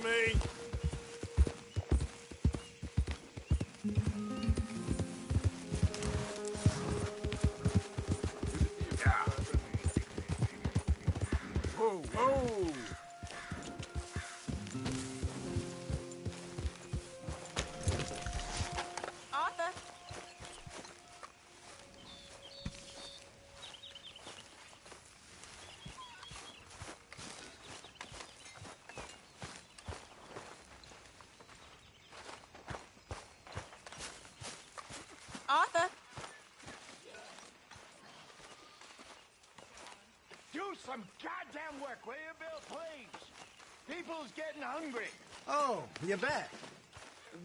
me. Whoa, whoa! Arthur? Arthur? Do some goddamn work, will you, Bill, please? People's getting hungry. Oh, you're back.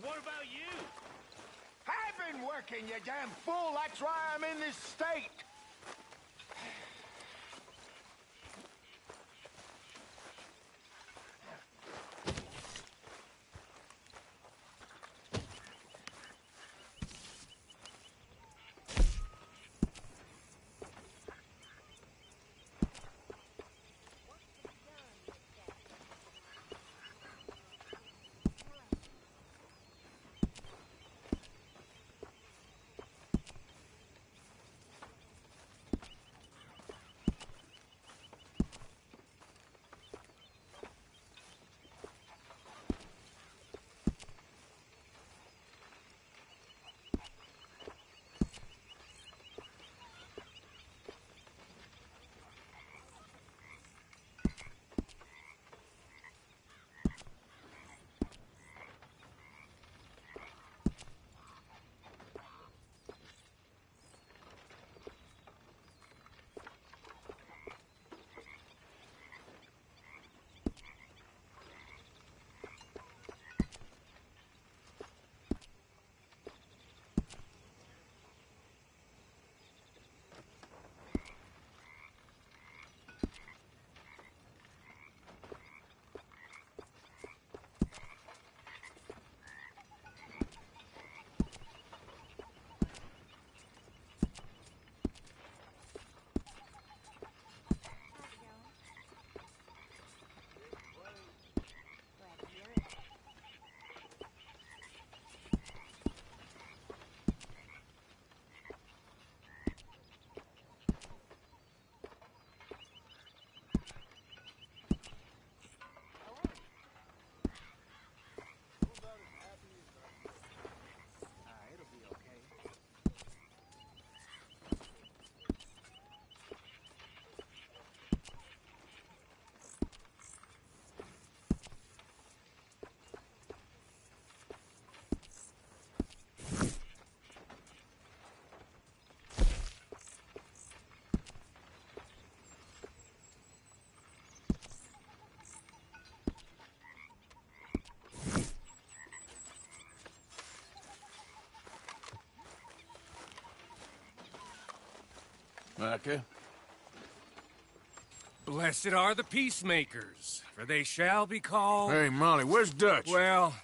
What about you? I've been working, you damn fool. That's why I'm in this state. Micah? Blessed are the peacemakers, for they shall be called... Hey, Molly, where's Dutch? Well,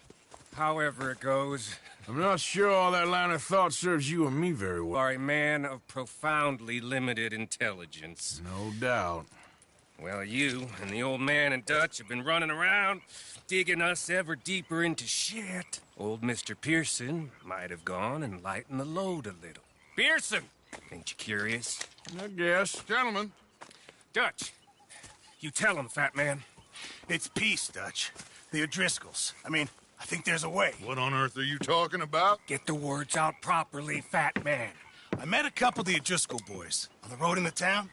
however it goes. I'm not sure all that line of thought serves you and me very You well. are a man of profoundly limited intelligence. No doubt. Well, you and the old man and Dutch have been running around, digging us ever deeper into shit. Old Mr. Pearson might have gone and lightened the load a little. Pearson! Ain't you curious? I guess. Gentlemen. Dutch, you tell him, fat man. It's peace, Dutch. The O'Driscolls. I mean, I think there's a way. What on earth are you talking about? Get the words out properly, fat man. I met a couple of the O'Driscoll boys on the road into town,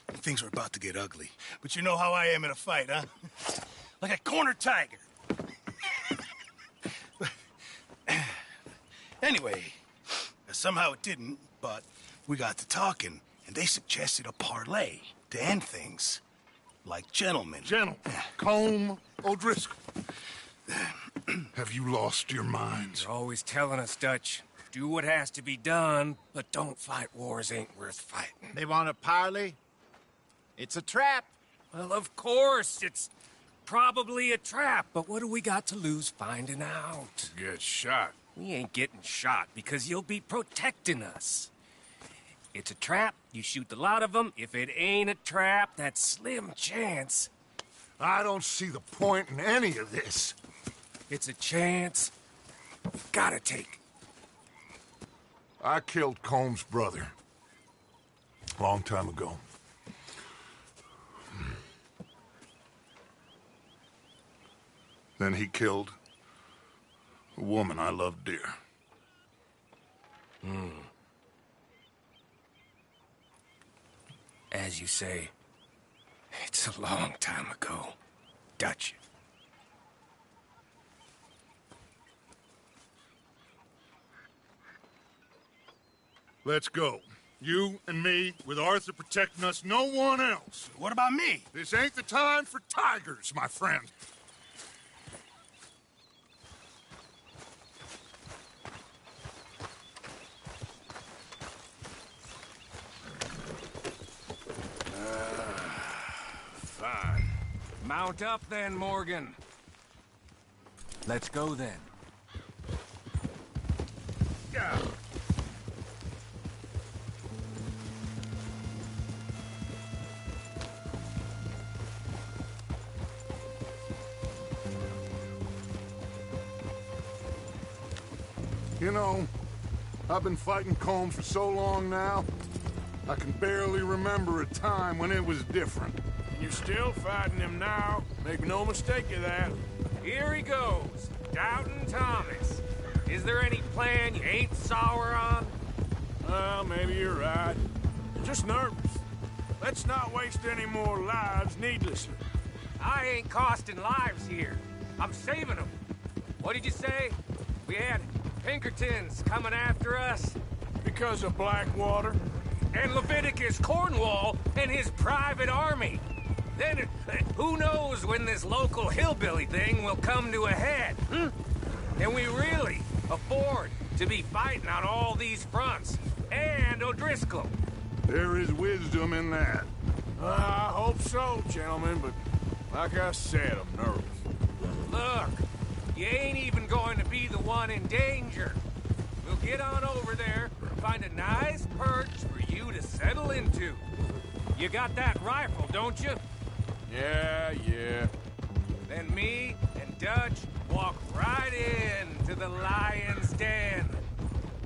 and things were about to get ugly. But you know how I am in a fight, huh? Like a corner tiger. Anyway, somehow it didn't, but we got to talking, and they suggested a parlay to end things. Like gentlemen. Gentlemen, Combe O'Driscoll. Have you lost your minds? You're always telling us, Dutch, do what has to be done, but don't fight wars ain't worth fighting. They want a parley? It's a trap. Well, of course, it's probably a trap, but what do we got to lose finding out? Get shot. We ain't getting shot because you'll be protecting us. It's a trap, you shoot the lot of them. If it ain't a trap, that's slim chance. I don't see the point in any of this. It's a chance you gotta take. I killed Combs' brother. Long time ago. Then he killed a woman I loved dear. As you say, it's a long time ago, Dutch. Let's go. You and me, with Arthur protecting us, no one else. What about me? This ain't the time for tigers, my friend. Fine. Mount up then, Morgan. Let's go then. Yeah. You know, I've been fighting Combs for so long now, I can barely remember a time when it was different. And you're still fighting him now. Make no mistake of that. Here he goes, Doubting Thomas. Is there any plan you ain't sour on? Well, maybe you're right. Just nervous. Let's not waste any more lives needlessly. I ain't costing lives here. I'm saving them. What did you say? We had Pinkertons coming after us? Because of Blackwater? And Leviticus Cornwall and his private army. Then, who knows when this local hillbilly thing will come to a head, Can we really afford to be fighting on all these fronts? And O'Driscoll. There is wisdom in that. I hope so, gentlemen, but like I said, I'm nervous. Look, you ain't even going to be the one in danger. We'll get on over there, find a nice perch for you to settle into. You got that rifle, don't you? Yeah. Then me and Dutch walk right in to the lion's den.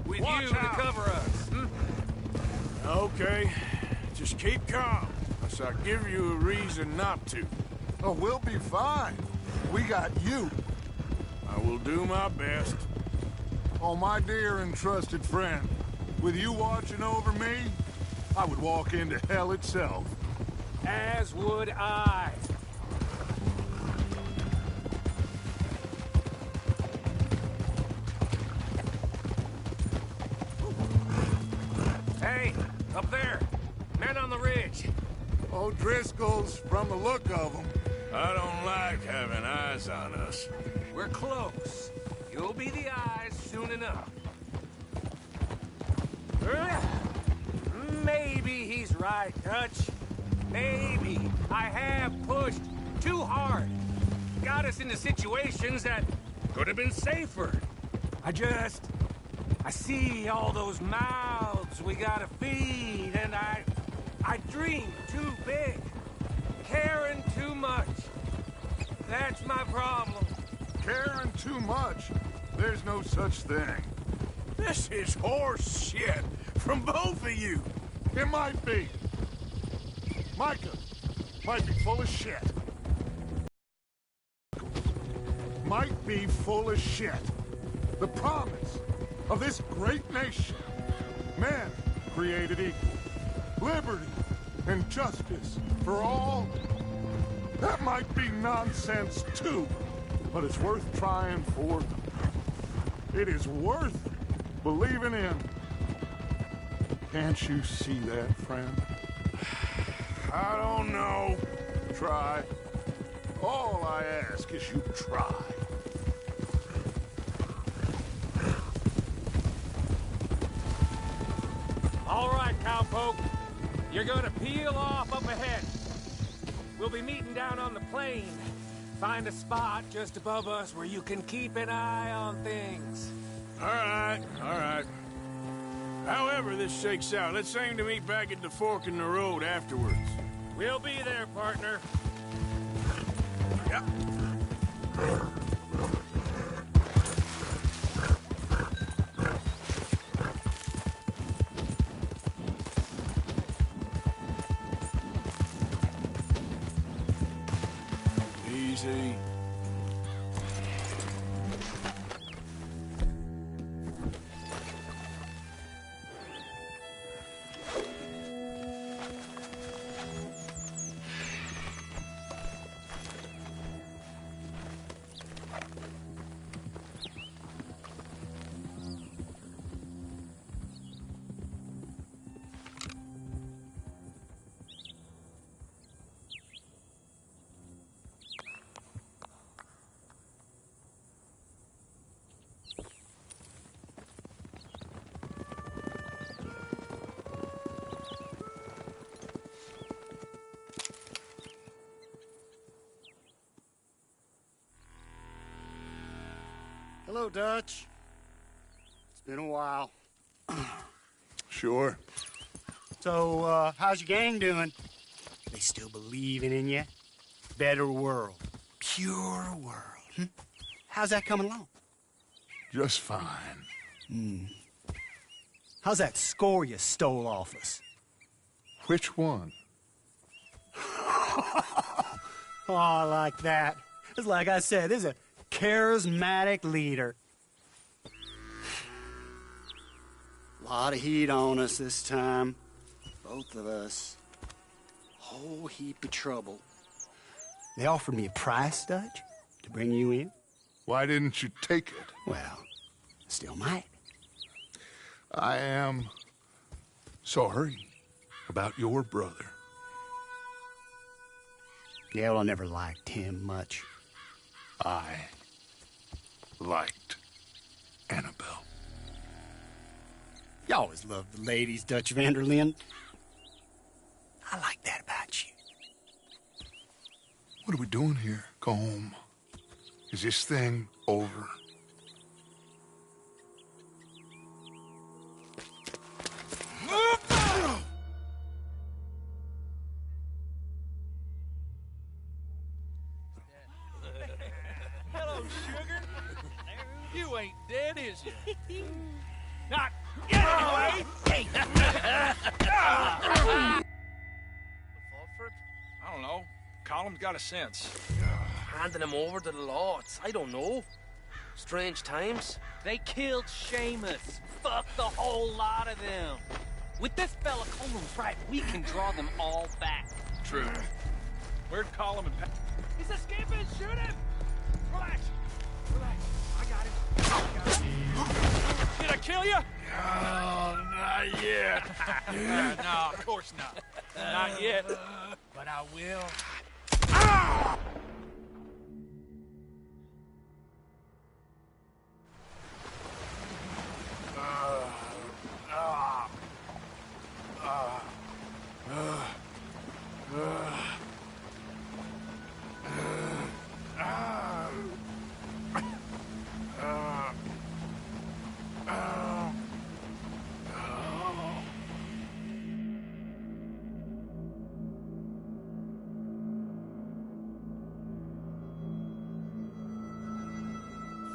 With Watch you to out. cover us. Okay, just keep calm, unless I give you a reason not to. Oh, we'll be fine. We got you. I will do my best. Oh, my dear and trusted friend. With you watching over me, I would walk into hell itself. As would I. Hey, up there. Men on the ridge. O'Driscoll's, from the look of them. I don't like having eyes on us. We're close. You'll be the eyes soon enough. Maybe he's right, Dutch. Maybe I have pushed too hard. Got us into situations that could have been safer. I see all those mouths we gotta feed, and I dream too big. Caring too much. That's my problem. Caring too much. There's no such thing. This is horse shit from both of you. It might be. Micah might be full of shit. Might be full of shit. The promise of this great nation. Men created equal. Liberty and justice for all. That might be nonsense too, but it's worth trying for. It is worth believing in. Can't you see that, friend? I don't know. Try. All I ask is you try. All right, cowpoke. You're gonna peel off up ahead. We'll be meeting down on the plain. Find a spot just above us where you can keep an eye on things. All right. However this shakes out, let's aim to meet back at the fork in the road afterwards. We'll be there, partner. Yep. easy. Hello, Dutch. It's been a while. Sure. So, how's your gang doing? They still believing in you? Better world. Pure world. How's that coming along? Just fine. How's that score you stole off us? Which one? Oh, I like that. It's like I said, this is a charismatic leader. Lot of heat on us this time. Both of us. Whole heap of trouble. They offered me a price, Dutch, to bring you in. Why didn't you take it? Well, still might. I am sorry about your brother. Yeah, well, I never liked him much. I liked Annabelle. You always loved the ladies, Dutch Vanderlyn. I like that about you. What are we doing here? Go home. Is this thing over? Hello, sugar. You ain't dead, is you? Not yet, anyway. I don't know. Column's got a sense. Handing him over to the lords. I don't know. Strange times. They killed Seamus. Fuck the whole lot of them. With this fella Coleman's right, we can draw them all back. True. Where'd Colum and Pat? He's escaping! Shoot him! Relax. Relax. I got him. Did I kill you? Oh, not yet. No, of course not. Not yet. But I will.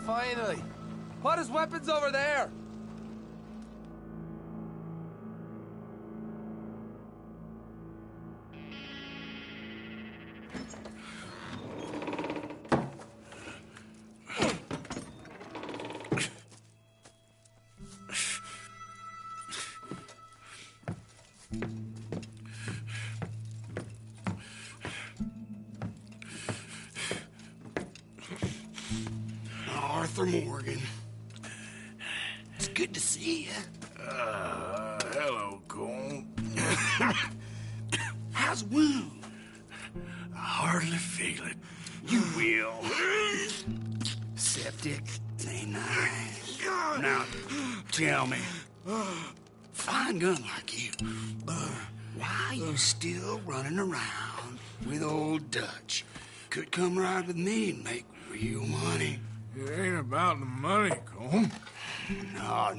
Finally! Put his weapons over there! Arthur Morgan. It's good to see you. Hello, Cole. How's the wound? I hardly feel it. You will. Septic. Ain't nice. Now, tell me. Fine gun like you. Why you still running around with old Dutch? Could come ride with me and make real money. It ain't about the money, Cole. No.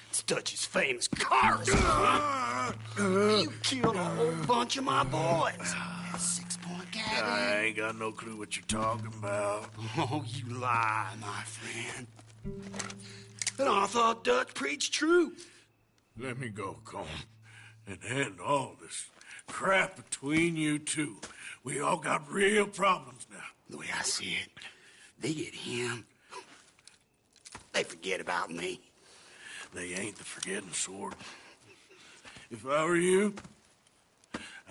It's Dutch's famous cars. You killed a whole bunch of my boys. That 6-point gag. I ain't got no clue what you're talking about. Oh, you lie, my friend. And I thought Dutch preached true. Let me go, Cole. And end all this crap between you two. We all got real problems now. The way I see it, they get him, they forget about me. They ain't the forgetting sort. If I were you,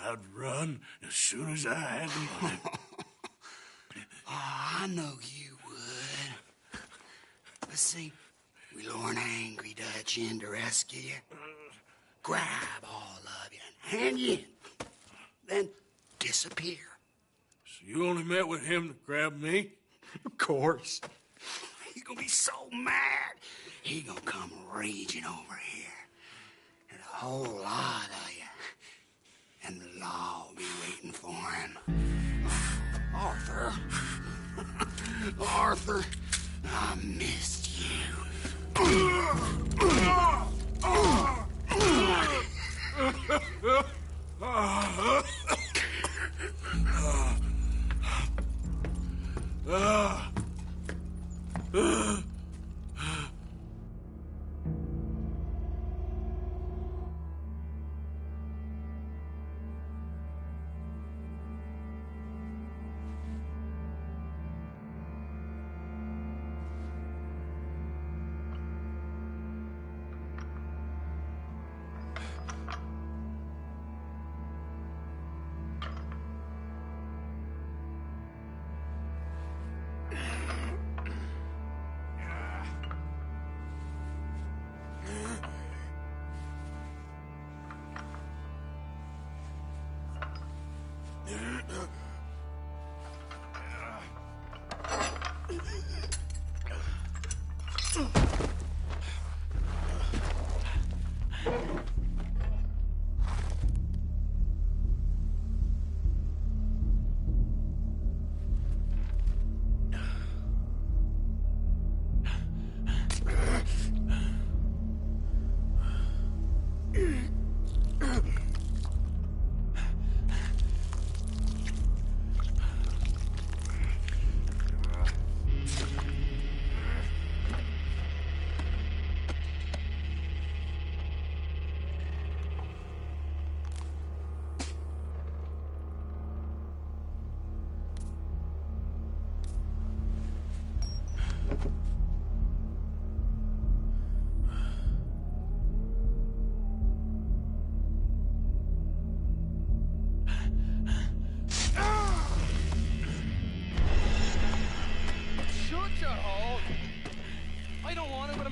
I'd run as soon as I had the money. Oh, I know you would. But see, we lure an angry Dutch in to rescue you, grab all of you, and hand you in, then disappear. So you only met with him to grab me? Of course. He's gonna be so mad, he gonna come raging over here. And a whole lot of you. And the law will be waiting for him. Arthur. Arthur, I missed you.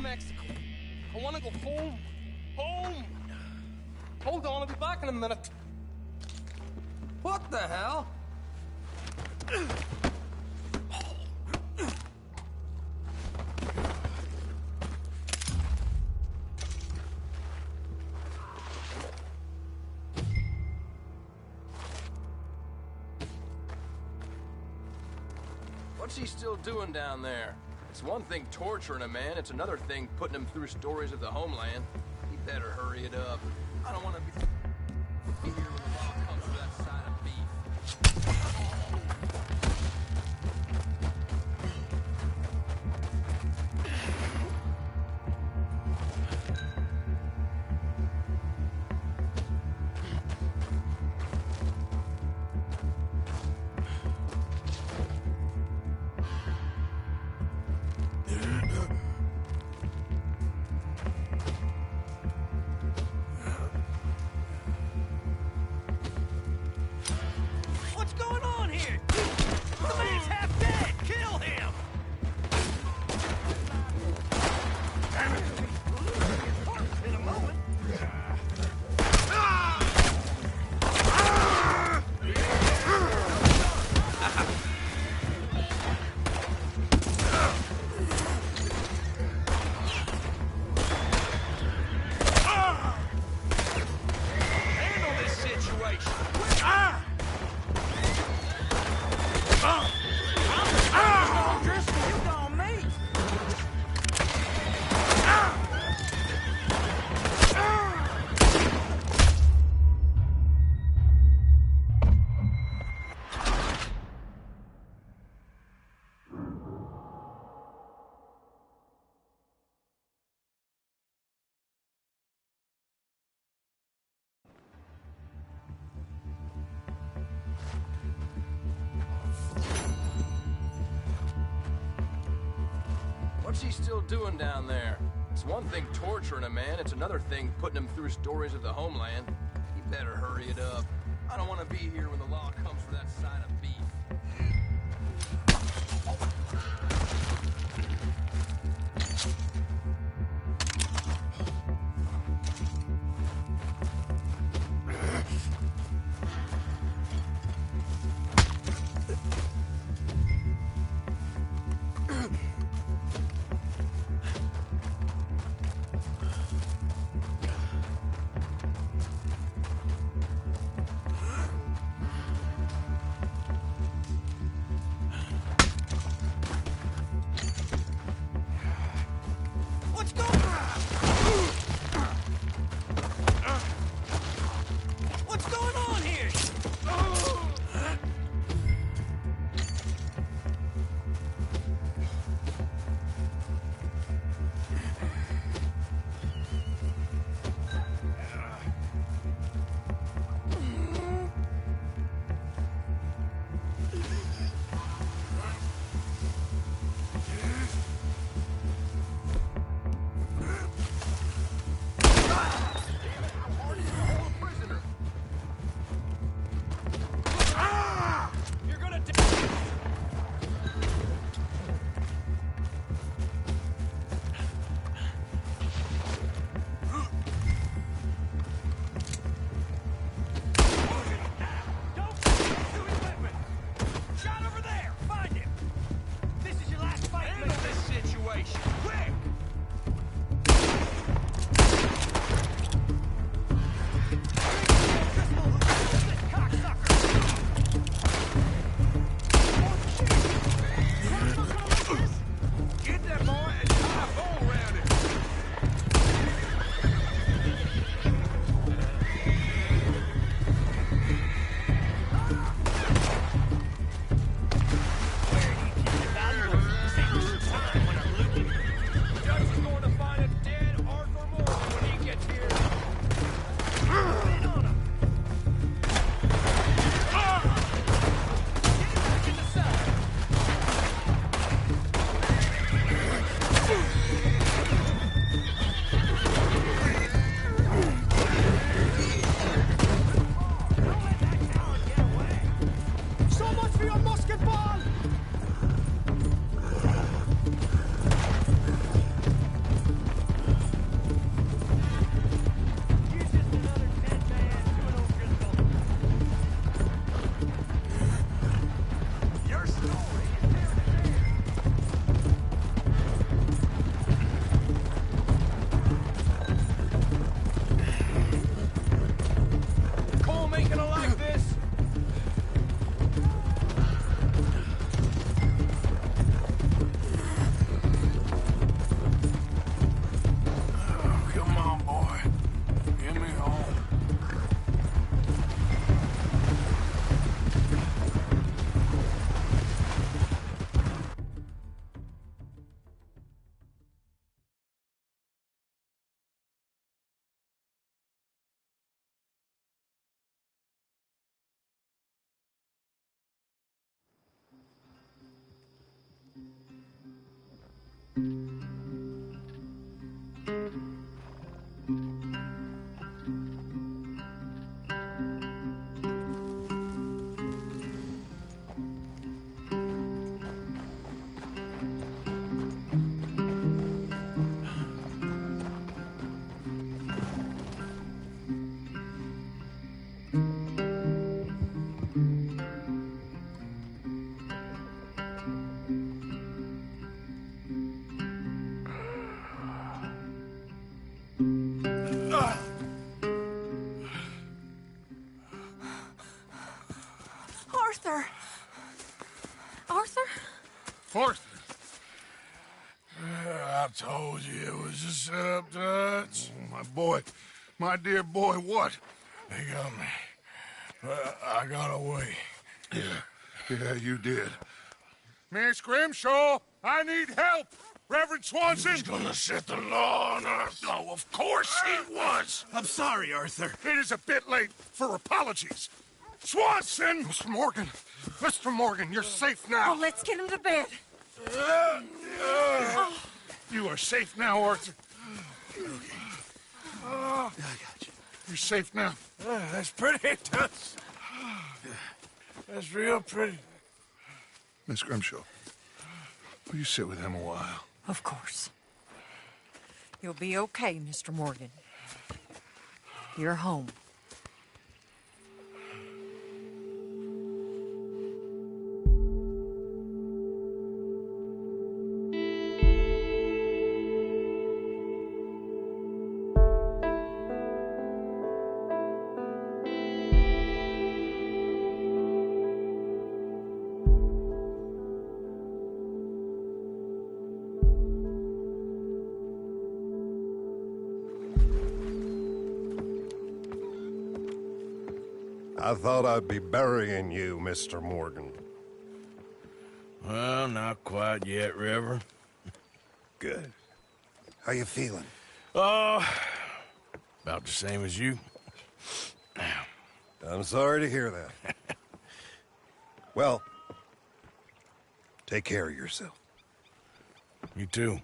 Mexico. I want to go home. Home! Hold on, I'll be back in a minute. What the hell? What's he still doing down there? It's one thing torturing a man, it's another thing putting him through stories of the homeland. He better hurry it up. I don't want to be here when the law comes for that side of beef. still doing down there? It's one thing torturing a man, it's another thing putting him through stories of the homeland. He better hurry it up. I don't want to be here when the law comes for that side of beef. Arthur! Arthur? Arthur! I told you it was a setup, Dutch. My boy, my dear boy, what? They got me. I got away. Yeah, you did. Miss Grimshaw, I need help! Reverend Swanson! He's gonna set the law on us. Oh, of course he was. I'm sorry, Arthur. It is a bit late for apologies. Swanson! Mr. Morgan, you're safe now. Oh, let's get him to bed. You are safe now, Arthur. Okay. I got you. You're safe now. That's pretty, Tuts. That's real pretty. Miss Grimshaw, will you sit with him a while? Of course. You'll be okay, Mr. Morgan. You're home. I thought I'd be burying you, Mr. Morgan. Well, not quite yet, River. Good. How you feeling? Oh, about the same as you. I'm sorry to hear that. Well, take care of yourself. You too.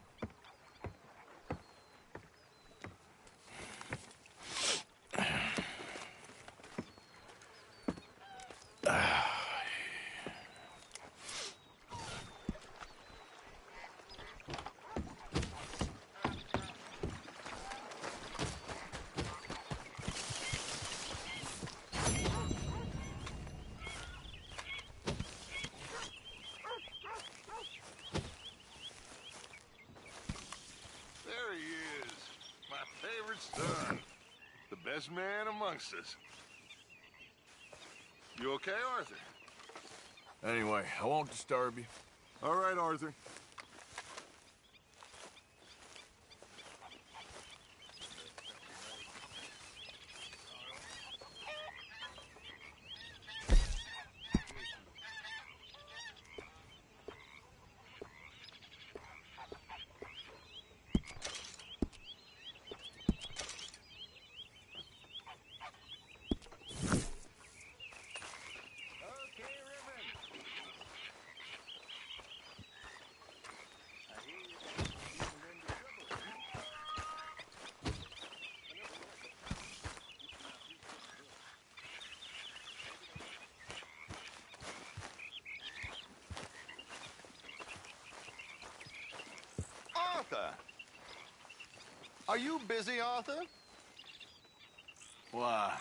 There he is. My favorite son. The best man amongst us. You okay, Arthur? Anyway, I won't disturb you. All right, Arthur. Arthur! Are you busy, Arthur? Why?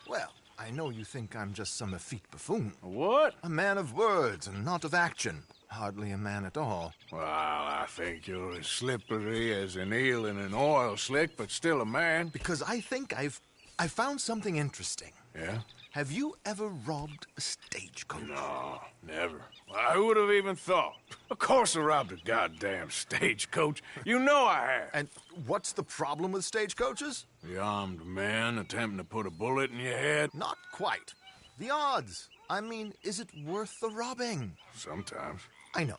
Well, I know you think I'm just some effete buffoon. What? A man of words and not of action. Hardly a man at all. Well, I think you're as slippery as an eel in an oil slick, but still a man. Because I think I found something interesting. Yeah? Have you ever robbed a stagecoach? No, never. Why, who would have even thought? Of course I robbed a goddamn stagecoach. You know I have. And what's the problem with stagecoaches? The armed man attempting to put a bullet in your head? Not quite. The odds. I mean, is it worth the robbing? Sometimes. I know.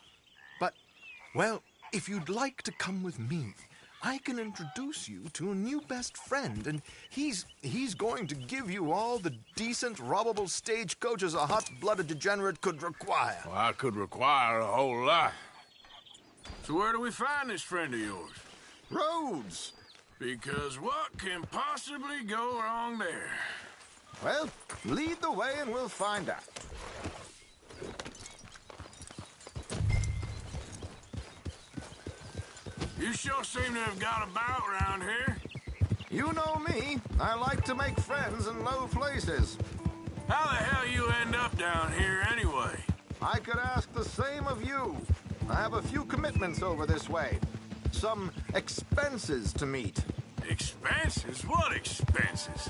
But, well, if you'd like to come with me, I can introduce you to a new best friend, and he's going to give you all the decent, robbable stagecoaches a hot-blooded degenerate could require. Well, I could require a whole lot. So where do we find this friend of yours? Roads. Because what can possibly go wrong there? Well, lead the way and we'll find out. You sure seem to have got about around here. You know me. I like to make friends in low places. How the hell you end up down here anyway? I could ask the same of you. I have a few commitments over this way. Some expenses to meet. Expenses? What expenses?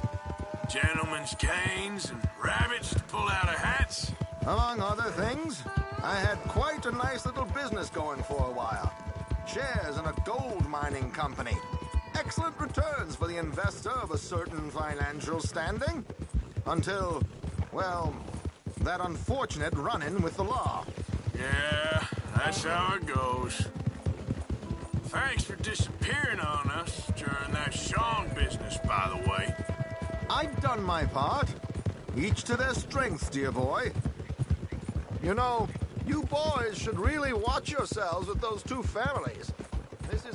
Gentlemen's canes and rabbits to pull out of hats? Among other things, I had quite a nice little business going for a while. Shares in a gold mining company. Excellent returns for the investor of a certain financial standing. Until, well, that unfortunate run-in with the law. Yeah, that's how it goes. Thanks for disappearing on us during that Sean business, by the way. I've done my part. Each to their strengths, dear boy. You know, you boys should really watch yourselves with those two families. This is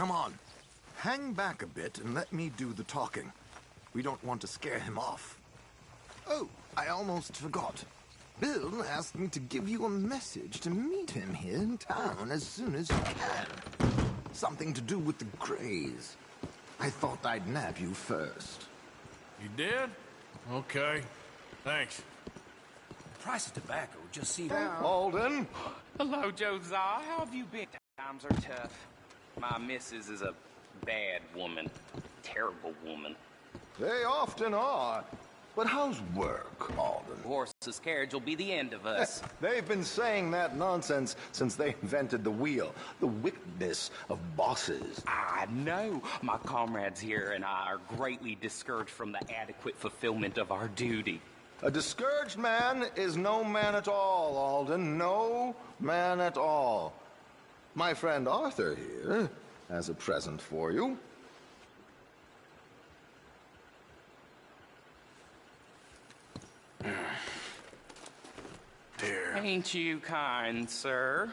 Come on. Hang back a bit and let me do the talking. We don't want to scare him off. Oh, I almost forgot. Bill asked me to give you a message to meet him here in town as soon as you can. Something to do with the Greys. I thought I'd nab you first. You did? Okay. Thanks. The price of tobacco just seemed... Alden? Hello, Josiah. How have you been? Times are tough. My missus is a bad woman. Terrible woman. They often are. But how's work, Alden? Horse's carriage will be the end of us. They've been saying that nonsense since they invented the wheel. The wickedness of bosses. I know. My comrades here and I are greatly discouraged from the adequate fulfillment of our duty. A discouraged man is no man at all, Alden. No man at all. My friend Arthur here has a present for you. Here. Ain't you kind, sir?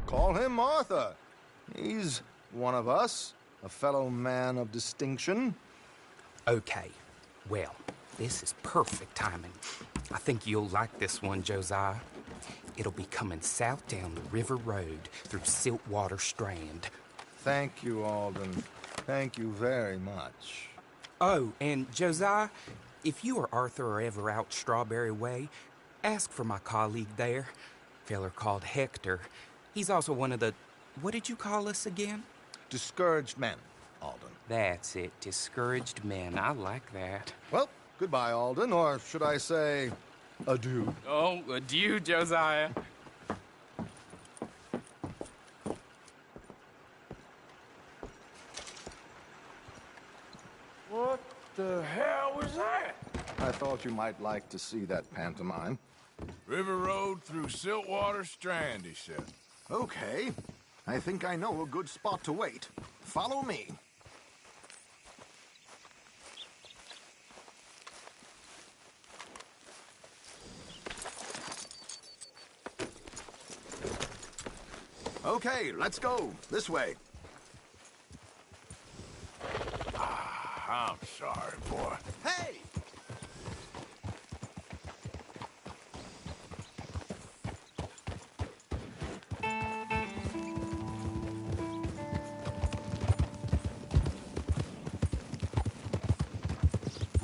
Call him Arthur. He's one of us, a fellow man of distinction. Okay. Well, this is perfect timing. I think you'll like this one, Josiah. It'll be coming south down the river road through Siltwater Strand. Thank you, Alden. Thank you very much. Oh, and Josiah, if you or Arthur are ever out Strawberry Way, ask for my colleague there, feller called Hector. He's also one of the... What did you call us again? Discouraged men, Alden. That's it. Discouraged men. I like that. Well, goodbye, Alden, or should I say, adieu. Oh, adieu, Josiah. What the hell was that? I thought you might like to see that pantomime. River Road through Siltwater Strand, he said. Okay. I think I know a good spot to wait. Follow me. Okay, let's go. This way. I'm sorry, boy. Hey!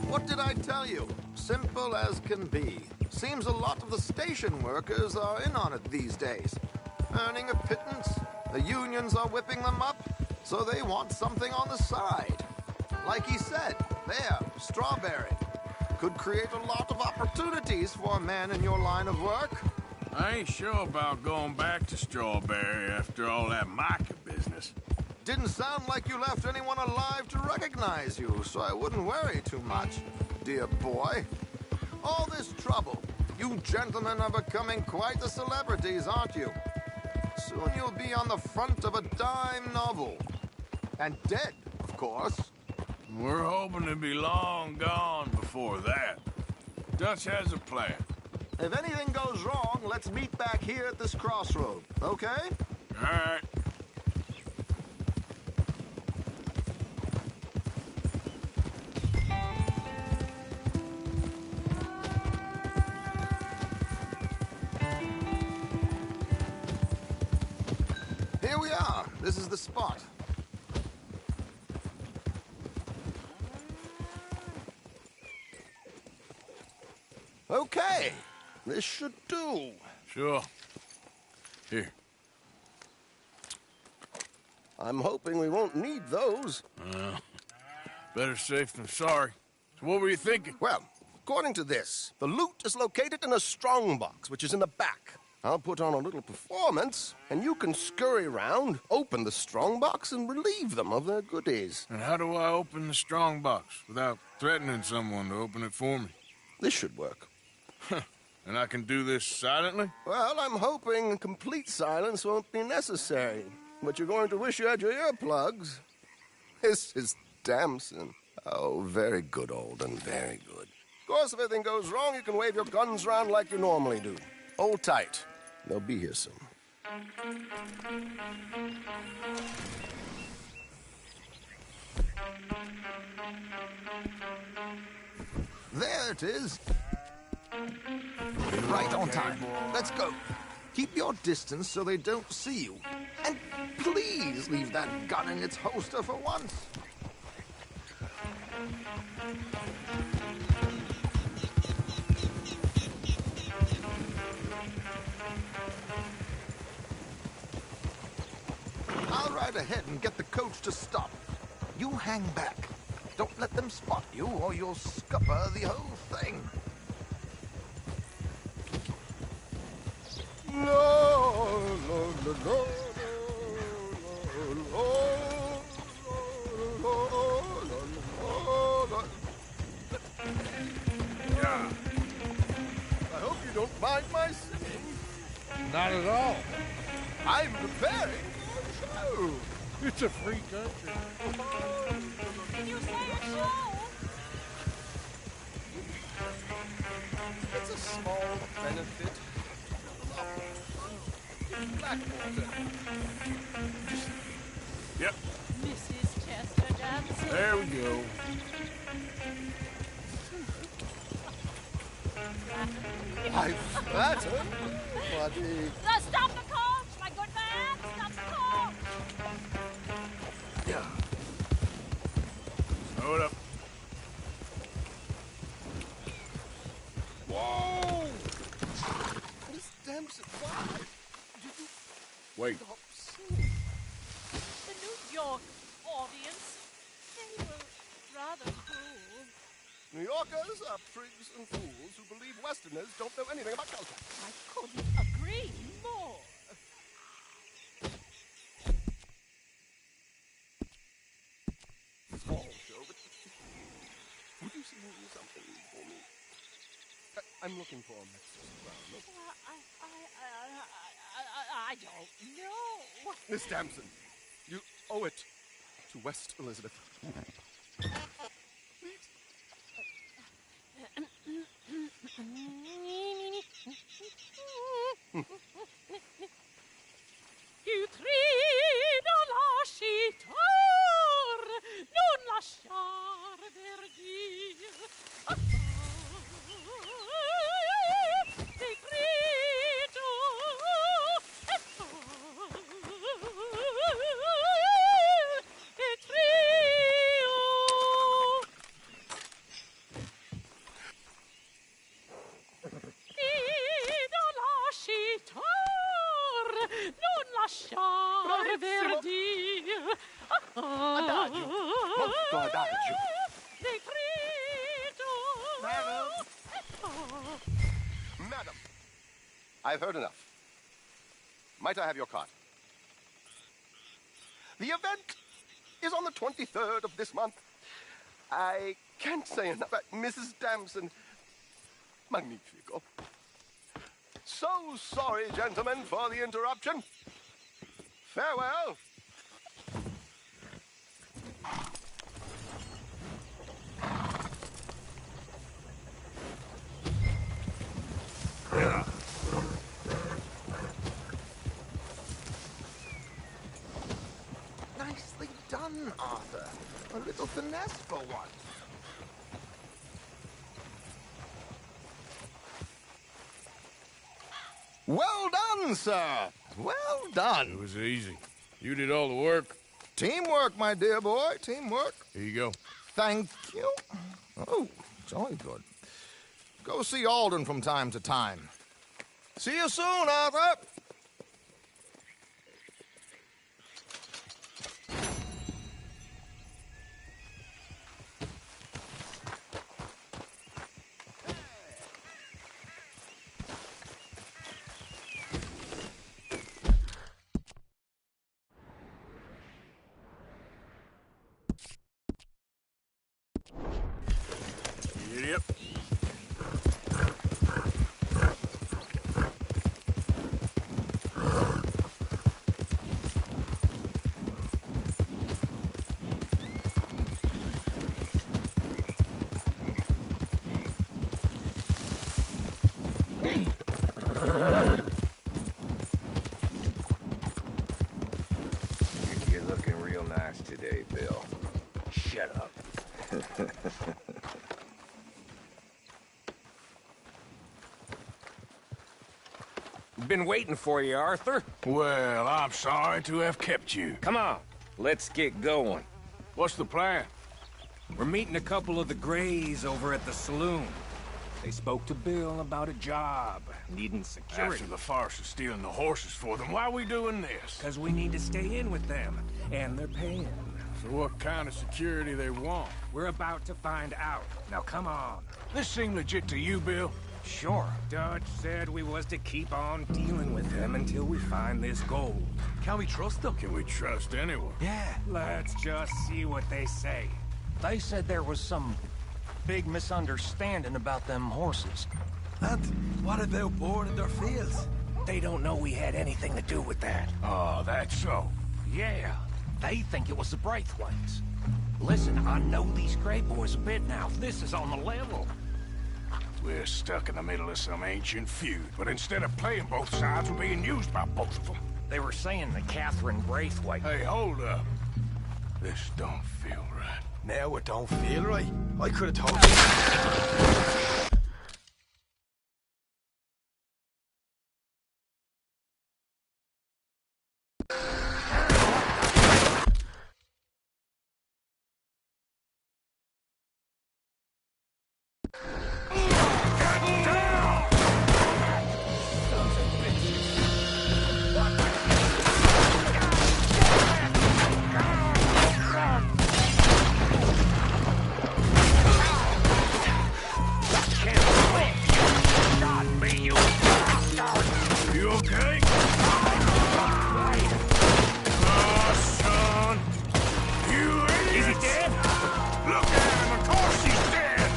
What did I tell you? Simple as can be. Seems a lot of the station workers are in on it these days. Earning a pittance, the unions are whipping them up, so they want something on the side. Like he said, there, Strawberry. Could create a lot of opportunities for a man in your line of work. I ain't sure about going back to Strawberry after all that Micah business. Didn't sound like you left anyone alive to recognize you, so I wouldn't worry too much, dear boy. All this trouble. You gentlemen are becoming quite the celebrities, aren't you? Soon you'll be on the front of a dime novel. And dead, of course. We're hoping to be long gone before that. Dutch has a plan. If anything goes wrong, let's meet back here at this crossroad, okay? All right. Here we are. This is the spot. Okay. This should do. Sure. Here. I'm hoping we won't need those. Better safe than sorry. So what were you thinking? Well, According to this, the loot is located in a strongbox, which is in the back. I'll put on a little performance, and you can scurry around, open the strongbox, and relieve them of their goodies. And how do I open the strongbox without threatening someone to open it for me? This should work. And I can do this silently? Well, I'm hoping complete silence won't be necessary. But you're going to wish you had your earplugs. This is Damson. Oh, very good, Alden, very good. Of course, if anything goes wrong, you can wave your guns around like you normally do. Hold tight. They'll be here soon. There it is. Right on time. Let's go. Keep your distance so they don't see you. And please leave that gun in its holster for once. I'll ride ahead and get the coach to stop. You hang back. Don't let them spot you or you'll scupper the whole thing. Yeah. I hope you don't mind my singing. Not at all. I'm preparing for a show. It's a free country. Did you say a show? It's a small benefit. Blackwater. Yep. Mrs. Chester Damson. There we go. I flatter, buddy. Stop the coach, my good man! Stop the coach! Yeah. Slow it up. Whoa! Miss Damson, why did you Wait. stop singing? The New York audience, they were rather cruel. New Yorkers are prigs and fools who believe Westerners don't know anything about culture. I couldn't agree more. Small show, but would you sing something for me? I'm looking for a Mexican soprano. Well, I don't know. Miss Damson, you owe it to West Elizabeth. Please. Più trido lascitor, non lasciar verdir. Decreto e trio. Trido lascitor, non lasciar verdir. Adagio, molto adagio. Decreto. Madam, I've heard enough. Might I have your card? The event is on the 23rd of this month. I can't say enough. Mrs. Damson, magnifico. So sorry, gentlemen, for the interruption. Farewell. Nicely done, Arthur. A little finesse for once. Well done, sir. Well done. It was easy. You did all the work. Teamwork, my dear boy. Teamwork. Here you go. Thank you. Oh, jolly good. Go see Alden from time to time. See you soon, Arthur. Giddy up. You're looking real nice today, Bill. Shut up. Been waiting for you, Arthur. Well, I'm sorry to have kept you. Come on, let's get going. What's the plan? We're meeting a couple of the Grays over at the saloon. They spoke to Bill about a job, needing security. After the farce of stealing the horses for them, why are we doing this? Because we need to stay in with them, and they're paying. So what kind of security they want? We're about to find out. Now come on. This seem legit to you, Bill? Sure. Dutch said we was to keep on dealing with them until we find this gold. Can we trust them? Can we trust anyone? Yeah. Let's just see what they say. They said there was some big misunderstanding about them horses. And what if they boarded their fields? They don't know we had anything to do with that. Oh, that's so. Yeah, they think it was the Braithwaites. Listen, I know these Grey boys a bit now. This is on the level. We're stuck in the middle of some ancient feud, but instead of playing both sides, we're being used by both of them. They were saying that Catherine Braithwaite... Hey, hold up. This don't feel right. Now it don't feel right. I could have told you. You okay? Oh, son. You idiot! Is he dead? Look at him, of course he's dead!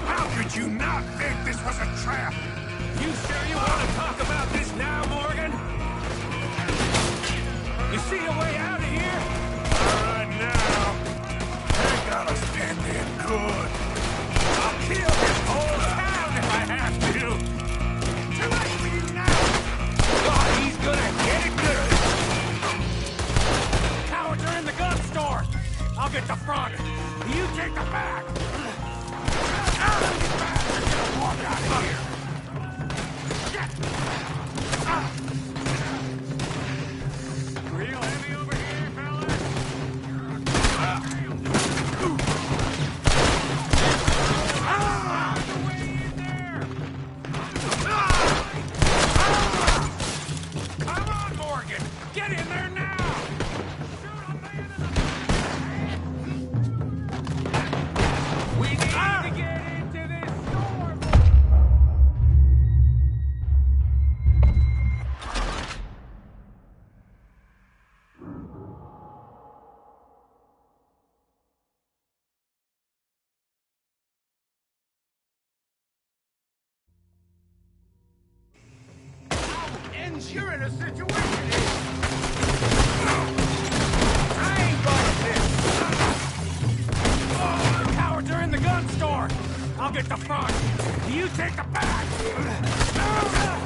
How could you not think this was a trap? You sure you want to talk about this now, Morgan? You see a way out of here? All right, now. They got us pinned in good. I'll kill this whole town if I have to. Too late for you now. Oh, he's gonna get it good. Cowards are in the gun store. I'll get the front. You take the back. Walk out of here. Real heavy over here, fellas. Come on, Morgan. Get in there now. We need to get into this storm. And you're in a situation here. I ain't bought this. Oh, the cowards are in the gun store. I'll get the front. You take the back.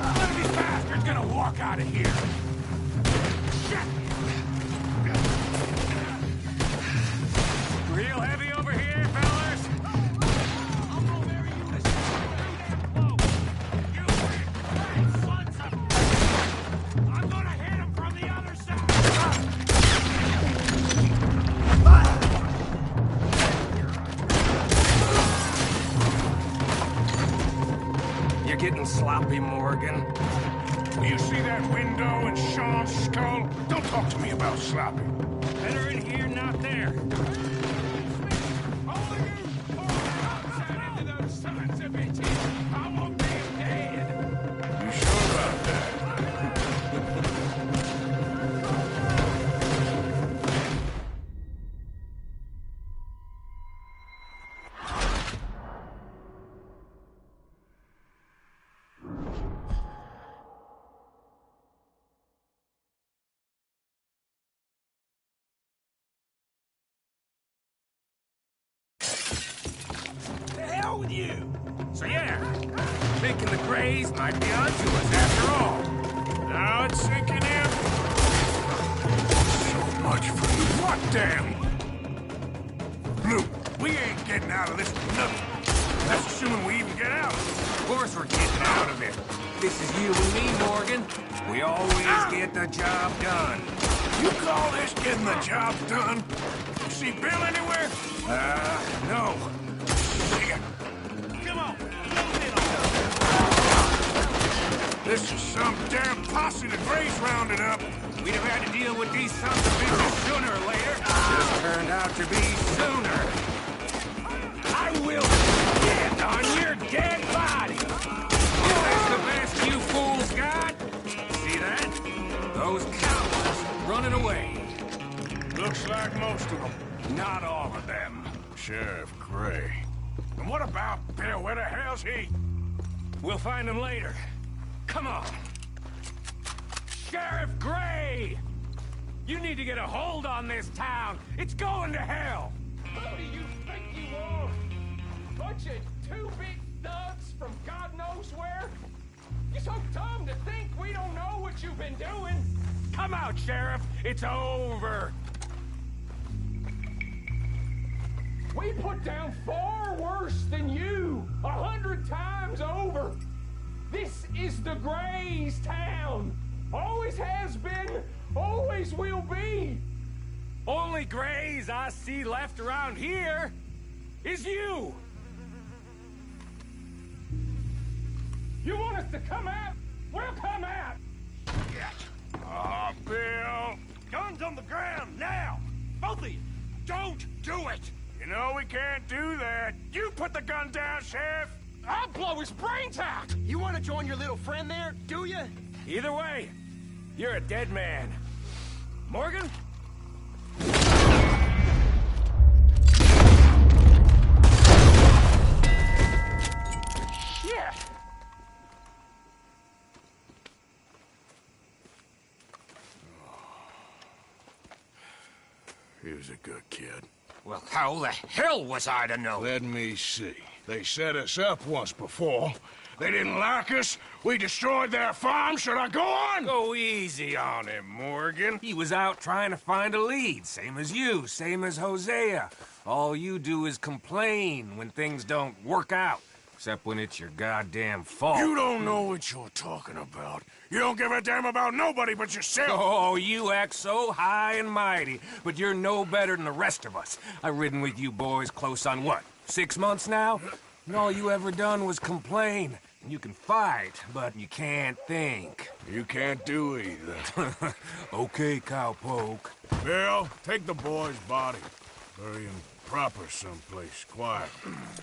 One of these bastards gonna walk out of here. Shit. Real heavy over here, fellas. I'll go bury you this whoa. You win. Sons of... I'm gonna hit him from the other side. You're getting sloppy, Morgan. You see that window in Sean's skull? Don't talk to me about sloppy. Better in here, not there. All of you, pour outside into those sons of bitches. I won't be dead. You sure about that? with you. So yeah, thinking the Greys might be onto us after all. Now it's sinking in. So much for you. What damn? Luke, we ain't getting out of this with nothing. That's assuming we even get out. Of course we're getting out of it. This is you and me, Morgan. We always get the job done. You call this getting the job done? You see Bill anywhere? No. Come on, this is some damn posse the Greys rounded up. We'd have had to deal with these sons of bitches sooner or later. Just turned out to be sooner. I will get on your dead body. If that's the best you fools got, see that? Those cowards running away. Looks like most of them. Not all of them. Sheriff Gray. And what about Bill? Where the hell's he? We'll find him later. Come on. Sheriff Gray! You need to get a hold on this town. It's going to hell. Who do you think you are? Bunch of two big thugs from God knows where? You're so dumb to think we don't know what you've been doing. Come out, Sheriff. It's over. We put down far worse than you, 100 times over. This is the Greys' town. Always has been, always will be. Only Greys I see left around here is you. You want us to come out? We'll come out. Bill. Guns on the ground, now. Both of you. Don't do it. You know we can't do that. You put the gun down, Sheriff. I'll blow his brains out. You want to join your little friend there, do you? Either way, you're a dead man. Morgan? Shit! He was a good kid. Well, how the hell was I to know? Let me see. They set us up once before. They didn't like us. We destroyed their farm. Should I go on? Go easy on him, Morgan. He was out trying to find a lead. Same as you, same as Hosea. All you do is complain when things don't work out. Except when it's your goddamn fault. You don't know what you're talking about. You don't give a damn about nobody but yourself. Oh, you act so high and mighty, but you're no better than the rest of us. I've ridden with you boys close on what, 6 months now? And all you ever done was complain. You can fight, but you can't think. You can't do either. Okay, cowpoke. Bill, take the boy's body. Bury him proper someplace quiet.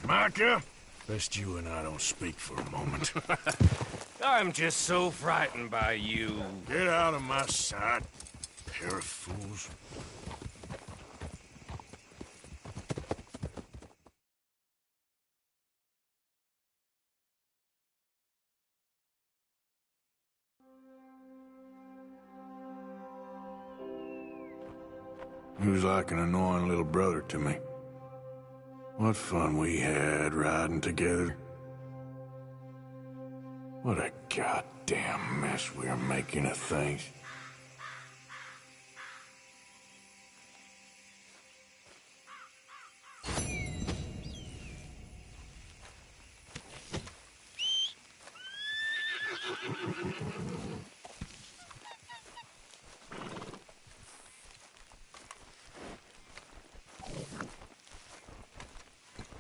Micah, best you and I don't speak for a moment. I'm just so frightened by you. Get out of my sight, pair of fools. He was like an annoying little brother to me. What fun we had riding together. What a goddamn mess we are making of things.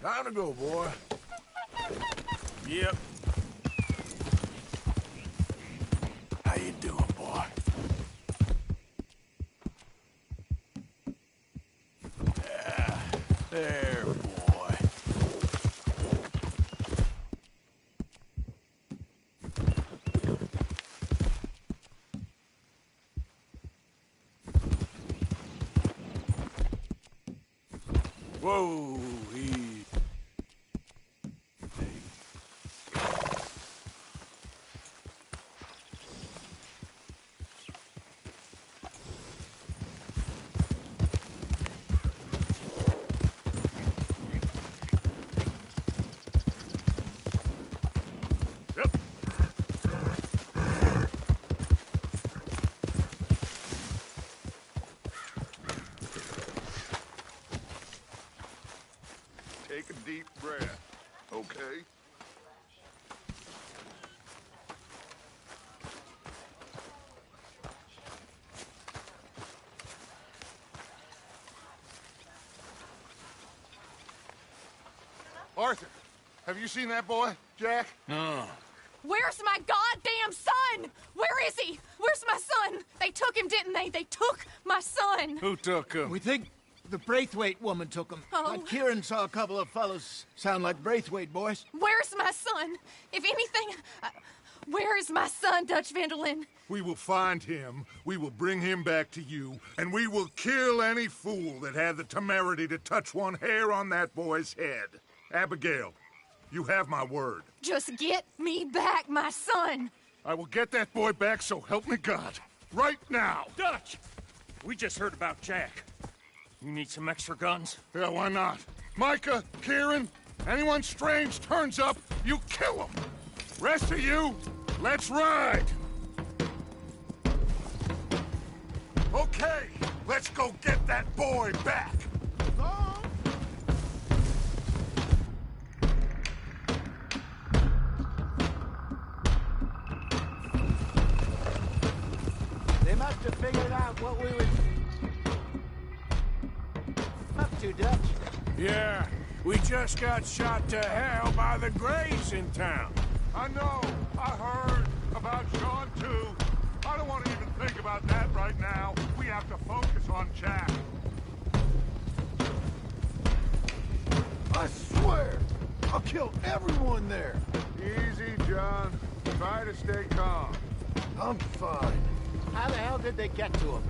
Time to go, boy. Yep. How you doing, boy? Yeah, there, boy. Whoa, easy. take a deep breath, okay? Arthur, have you seen that boy, Jack? No. Where's my goddamn son? Where is he? Where's my son? They took him, didn't they? They took my son. Who took him? We think the Braithwaite woman took him. Oh. Kieran saw a couple of fellows sound like Braithwaite boys. Where's my son? If anything, where is my son, Dutch Vanderlyn? We will find him, we will bring him back to you, and we will kill any fool that had the temerity to touch one hair on that boy's head. Abigail, you have my word. Just get me back, my son. I will get that boy back, so help me God. Right now. Dutch! We just heard about Jack. You need some extra guns? Yeah, why not? Micah, Kieran, anyone strange turns up, you kill him. Rest of you, let's ride. Okay, let's go get that boy back. They must have figured out what we were up to, Dutch. Yeah, we just got shot to hell by the Grays in town. I know, I heard about Sean too. I don't want to even think about that right now. We have to focus on Jack. I swear, I'll kill everyone there. Easy, John. Try to stay calm. I'm fine. How the hell did they get to him?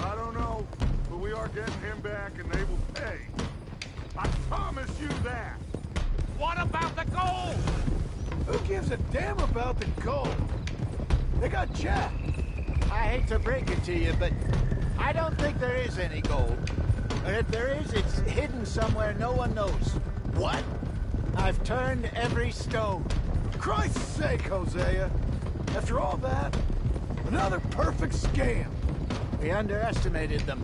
I don't know, but we are getting him back and they will pay. I promise you that. What about the gold? Who gives a damn about the gold? They got Jack. I hate to break it to you, but I don't think there is any gold. And if there is, it's hidden somewhere no one knows. What? I've turned every stone. Christ's sake, Hosea. After all that, another perfect scam. We underestimated them.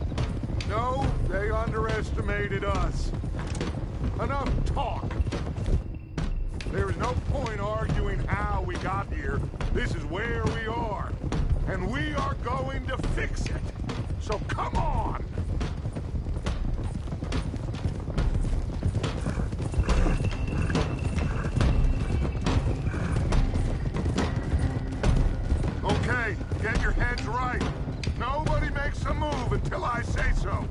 No, they underestimated us. Enough talk. There is no point arguing how we got here. This is where we are. And we are going to fix it. So come on! Okay, get your heads right. Nobody makes a move until I say so.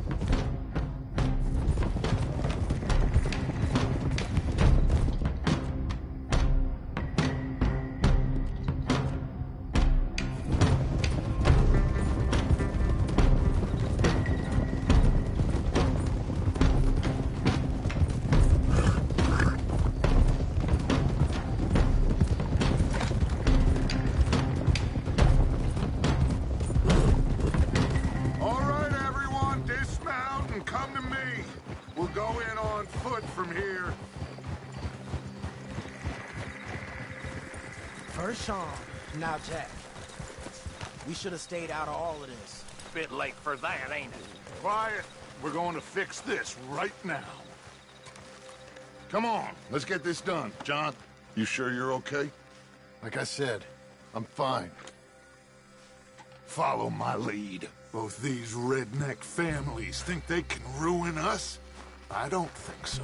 All right, everyone, dismount and come to me. We'll go in on foot from here. First song, now Jack. We should have stayed out of all of this. Bit late for that, ain't it? Quiet. We're going to fix this right now. Come on, let's get this done. John, you sure you're okay? Like I said, I'm fine. Follow my lead. Both these redneck families think they can ruin us? I don't think so.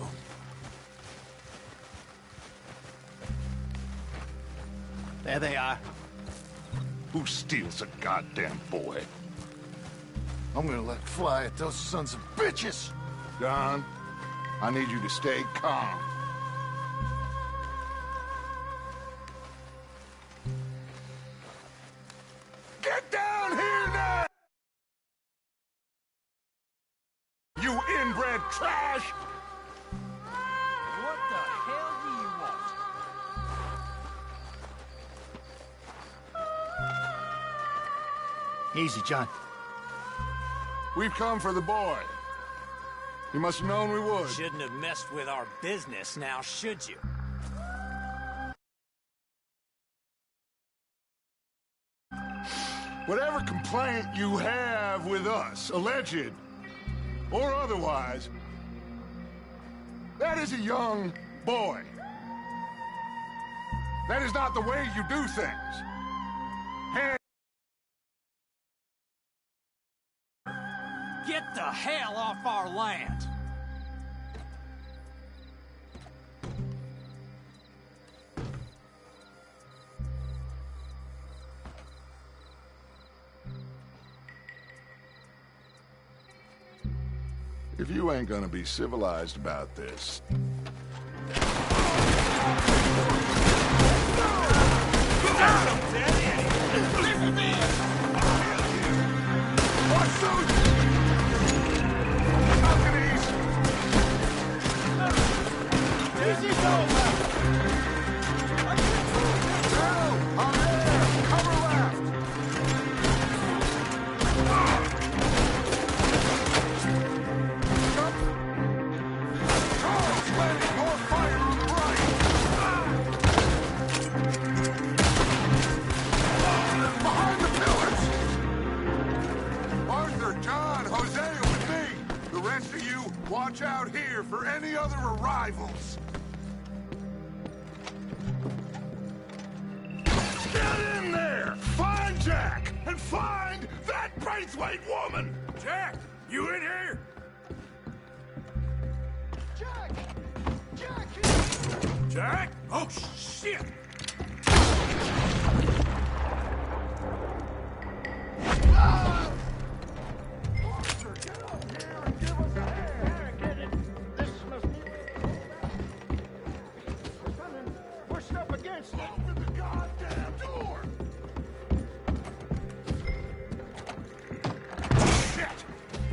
There they are. Who steals a goddamn boy? I'm gonna let fly at those sons of bitches! Don, I need you to stay calm. Get down here now! You inbred trash! What the hell do you want? Easy, John. We've come for the boy. You must have known we would. Shouldn't have messed with our business now, should you? Whatever complaint you have with us, alleged or otherwise, That is a young boy. That is not the way you do things. Hand Get the hell off our land! If you ain't gonna be civilized about this... Watch those! Balconies! Easy go, Bill, I'm there! Cover left! Charles, landing more fire on the right! Behind the pillars! Arthur, John, Hosea with me! The rest of you, watch out here for any other arrivals! Get in there! Find Jack! And find that Braithwaite woman! Jack, you in here? Jack! Jack! Jack? Oh, shit! Arthur, get up here and give us a hand! Get it? This must be... We're coming. We're up against it. Open the goddamn door! Shit!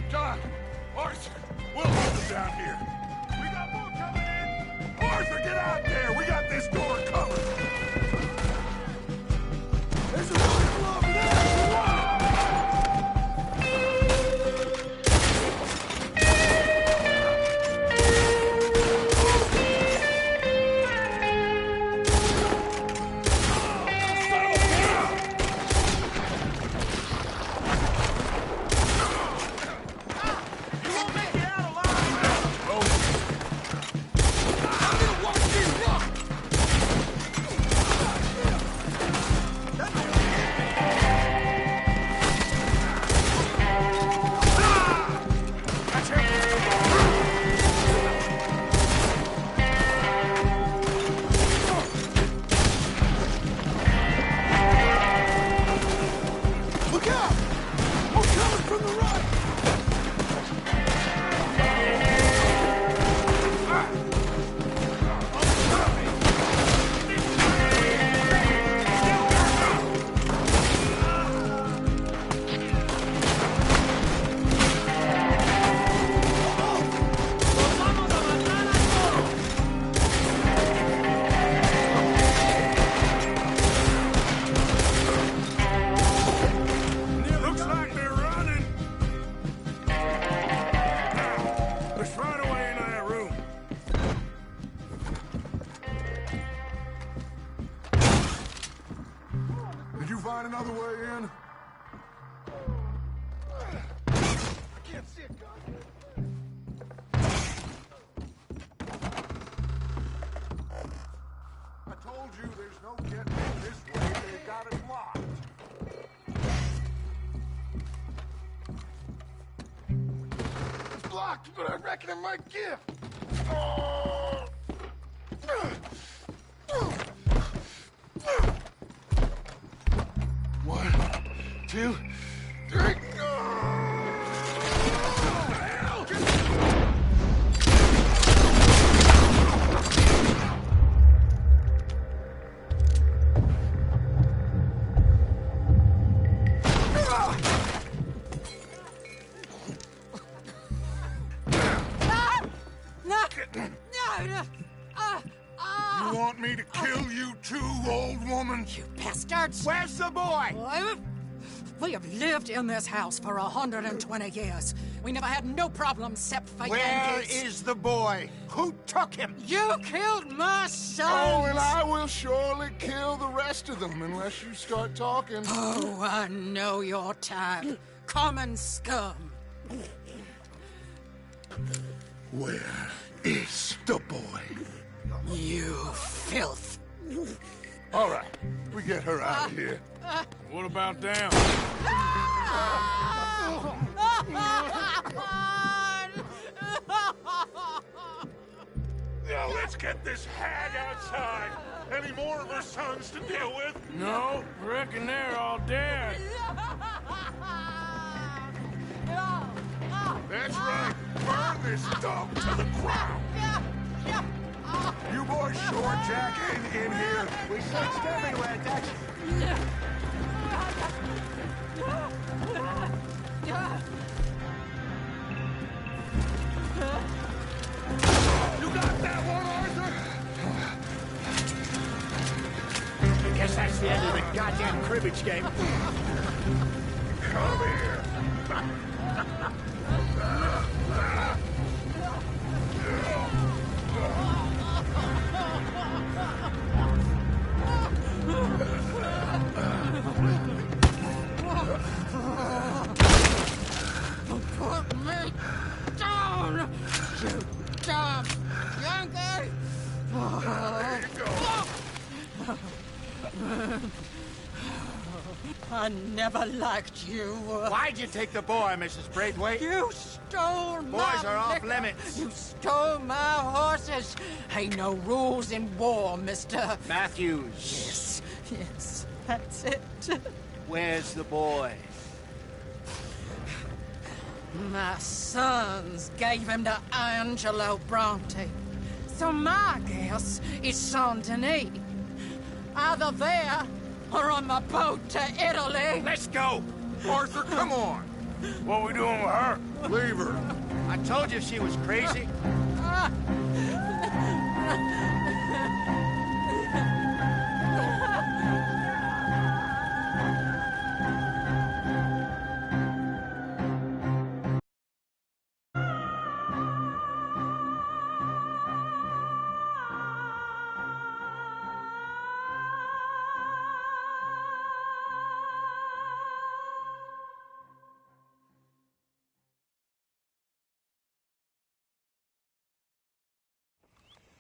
John! Arthur! We'll hold them down here! We got more coming in! Arthur, get out there! We got this door covered! There's a rifle over there! Whoa! You won't make it out alive! Look out! We're coming from the right! Looks like they're running. Let's run away into that room. Did you find another way in? I can't see a gun. I told you there's no getting in this way. They got it locked. It's blocked, but I reckon it might give. One, two, three. You want me to kill you too, old woman? You bastards! Where's the boy? We have lived in this house for 120 years. We never had no problems except for Where Yankees. is the boy? Who took him? You killed my son! Oh, and I will surely kill the rest of them unless you start talking. Oh, I know your type. Common scum. Where is the boy? You filth. All right, we get her out of here. What about them? Now let's get this hag outside. Any more of her sons to deal with? No, reckon they're all dead. That's right. Burn this dump to the ground. You boys sure Jack ain't in here? We searched everywhere, Dutch. You got that one, Arthur? I guess that's the end of the goddamn cribbage game. Come here. Put me down, you dumb Yankee! I never liked you. Why'd you take the boy, Mrs. Braithwaite? You stole my Boys are off liquor. limits. You stole my horses. Ain't no rules in war, mister. Matthews. Yes, yes, that's it. Where's the boy? My sons gave him to Angelo Bronte. So my guess is Saint Denis. Either there or on my boat to Italy. Let's go. Arthur, come on. What we doing with her? Leave her. I told you she was crazy.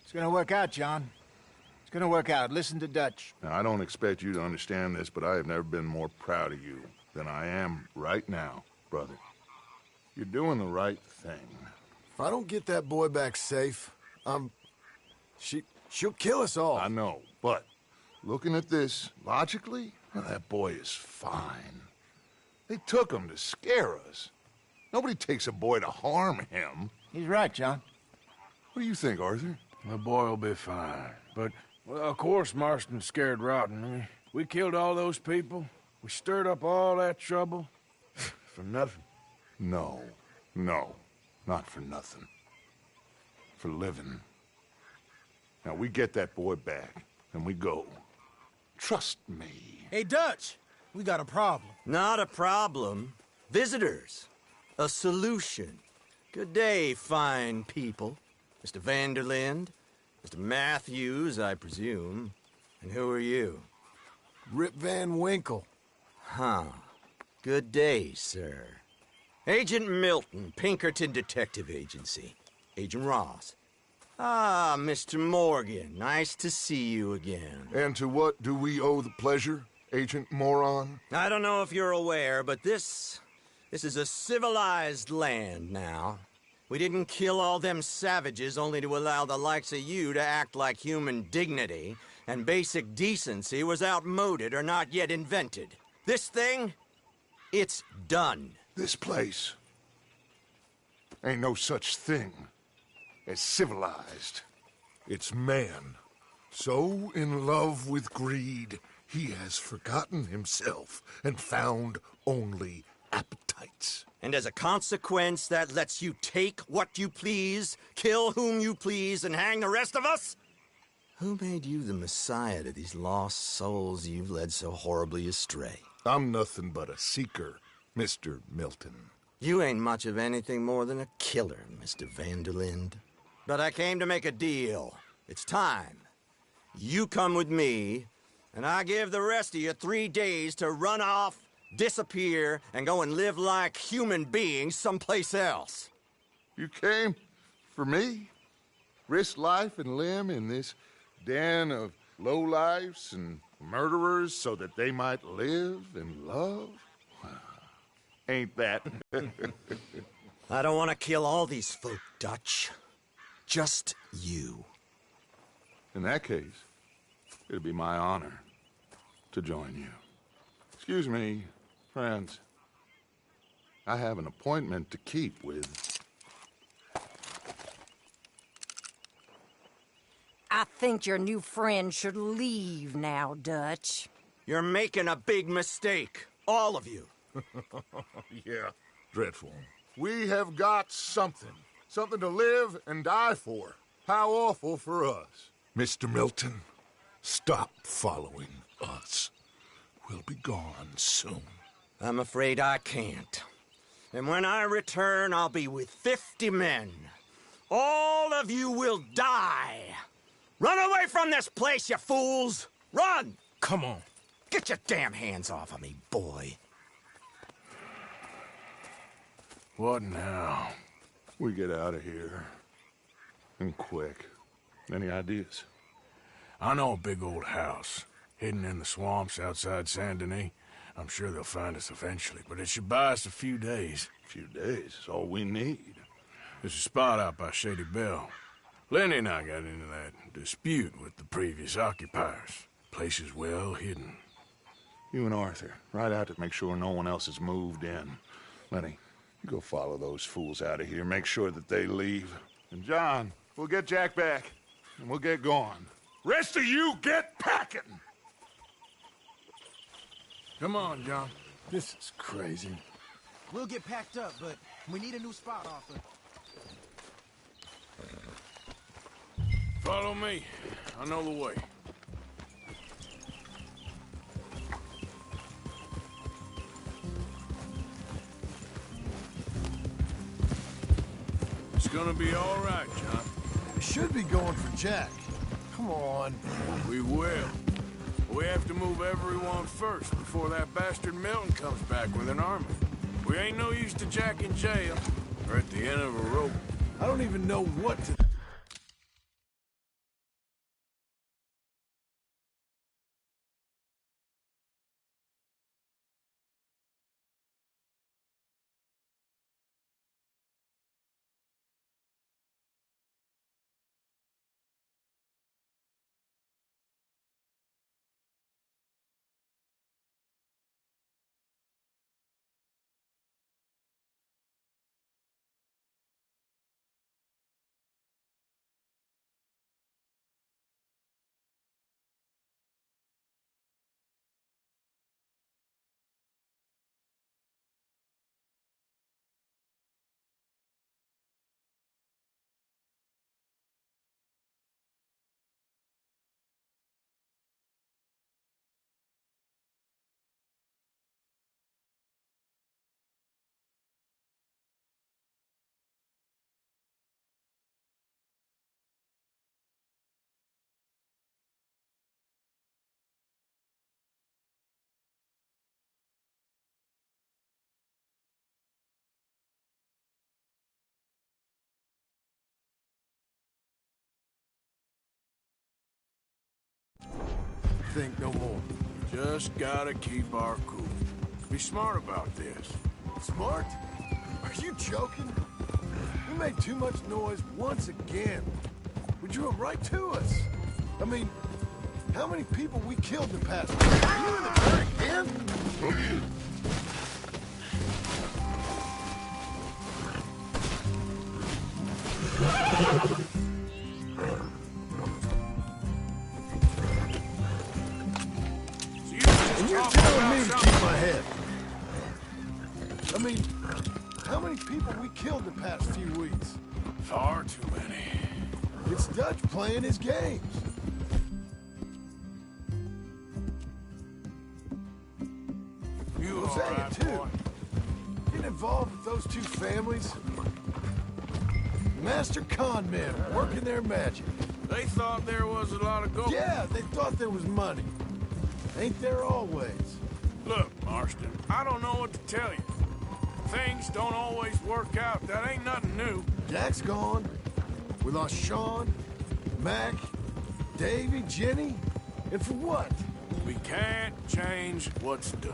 It's gonna work out, John. It's gonna work out. Listen to Dutch. Now, I don't expect you to understand this, but I have never been more proud of you than I am right now, brother. You're doing the right thing. If I don't get that boy back safe, she'll kill us all. I know, but looking at this logically, well, that boy is fine. They took him to scare us. Nobody takes a boy to harm him. He's right, John. What do you think, Arthur? The boy will be fine. But, well, of course Marston's scared rotten. We killed all those people. We stirred up all that trouble. For nothing. No, not for nothing. For living. Now, we get that boy back, and we go. Trust me. Hey, Dutch, we got a problem. Not a problem. Visitors. A solution. Good day, fine people. Mr. Vanderlind, Mr. Matthews, I presume. And who are you? Rip Van Winkle. Huh. Good day, sir. Agent Milton, Pinkerton Detective Agency. Agent Ross. Ah, Mr. Morgan, nice to see you again. And to what do we owe the pleasure, Agent Moron? I don't know if you're aware, but this is a civilized land now. We didn't kill all them savages only to allow the likes of you to act like human dignity, and basic decency was outmoded or not yet invented. This thing, it's done. This place ain't no such thing as civilized. It's man, so in love with greed, he has forgotten himself and found only appetites. And as a consequence, that lets you take what you please, kill whom you please, and hang the rest of us? Who made you the messiah to these lost souls you've led so horribly astray? I'm nothing but a seeker, Mr. Milton. You ain't much of anything more than a killer, Mr. Vanderlind. But I came to make a deal. It's time. You come with me, and I give the rest of you 3 days to run off, disappear, and go and live like human beings someplace else. You came for me? Risk life and limb in this den of lowlifes and murderers so that they might live and love? Ain't that? I don't want to kill all these folk, Dutch. Just you. In that case, it'd be my honor to join you. Excuse me, friends. I have an appointment to keep with... I think your new friend should leave now, Dutch. You're making a big mistake. All of you. Yeah, dreadful. We have got something. Something to live and die for. How awful for us. Mr. Milton, stop following us. We'll be gone soon. I'm afraid I can't. And when I return, I'll be with 50 men. All of you will die. Run away from this place, you fools! Run! Come on. Get your damn hands off of me, boy. What now? We get out of here. And quick. Any ideas? I know a big old house, hidden in the swamps outside Saint Denis. I'm sure they'll find us eventually, but it should buy us a few days. A few days is all we need. There's a spot out by Shady Bell. Lenny and I got into that dispute with the previous occupiers. Place is well hidden. You and Arthur, ride out to make sure no one else has moved in. Lenny, you go follow those fools out of here. Make sure that they leave. And John, we'll get Jack back, and we'll get going. Rest of you, get packing! Come on, John. This is crazy. We'll get packed up, but we need a new spot, Arthur. Follow me. I know the way. It's gonna be all right, John. We should be going for Jack. Come on. We will. We have to move everyone first before that bastard Milton comes back with an army. We ain't no use to Jack in jail or at the end of a rope. I don't even know what to... Think no more. Just gotta keep our cool. Be smart about this. Smart? Are you joking? We made too much noise once again. We drew them right to us. I mean, how many people we killed in the past? Are you in the car again? And you're telling me to keep my head. I mean, how many people we killed the past few weeks? Far too many. It's Dutch playing his games. You I'm saying, too. Getting involved with those two families. Master con men working their magic. They thought there was a lot of gold. Yeah, they thought there was money. Ain't there always? Look, Marston, I don't know what to tell you. Things don't always work out. That ain't nothing new. Jack's gone. We lost Sean, Mac, Davy, Jenny, and for what? We can't change what's done.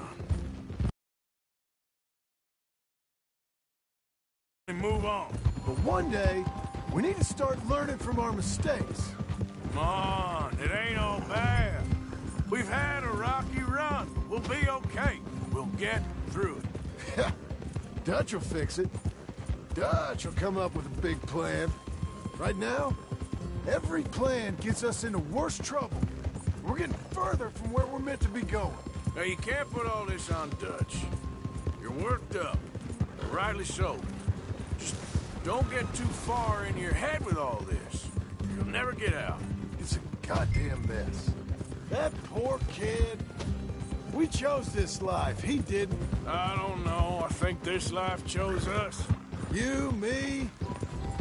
Move on. But one day, we need to start learning from our mistakes. Come on, it ain't all bad. We've had a rocky run. We'll be okay. We'll get through it. Dutch will fix it. Dutch will come up with a big plan. Right now, every plan gets us into worse trouble. We're getting further from where we're meant to be going. Now, you can't put all this on Dutch. You're worked up. Rightly so. Just don't get too far in your head with all this. You'll never get out. It's a goddamn mess. That poor kid. We chose this life. He didn't. I don't know. I think this life chose us. You, me,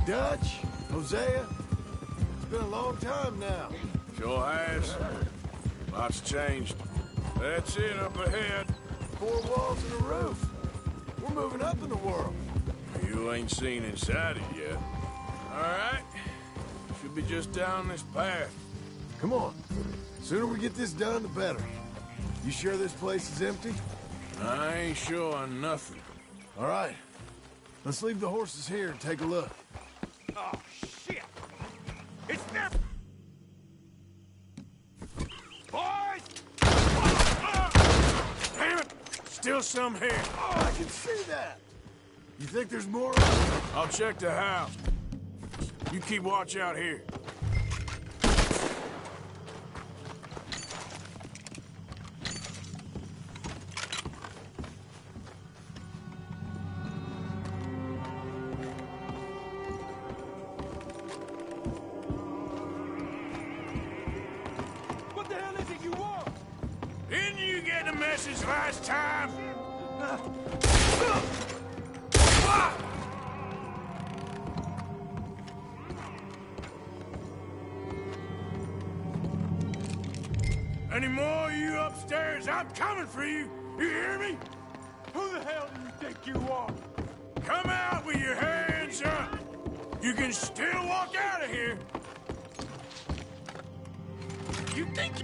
Dutch, Hosea. It's been a long time now. Sure has. Lots changed. That's it up ahead. 4 walls and a roof. We're moving up in the world. You ain't seen inside it yet. All right. Should be just down this path. Come on. Sooner we get this done, the better. You sure this place is empty? I ain't sure on nothing. All right. Let's leave the horses here and take a look. Oh, shit! It's them! Boys! Damn it! Still some here. Oh, I can see that. You think there's more? I'll check the house. You keep watch out here. What the hell is it you want? Didn't you get the message last time? Any more of you upstairs? I'm coming for you. You hear me? Who the hell do you think you are? Come out with your hands up. You can still walk out of here. You think...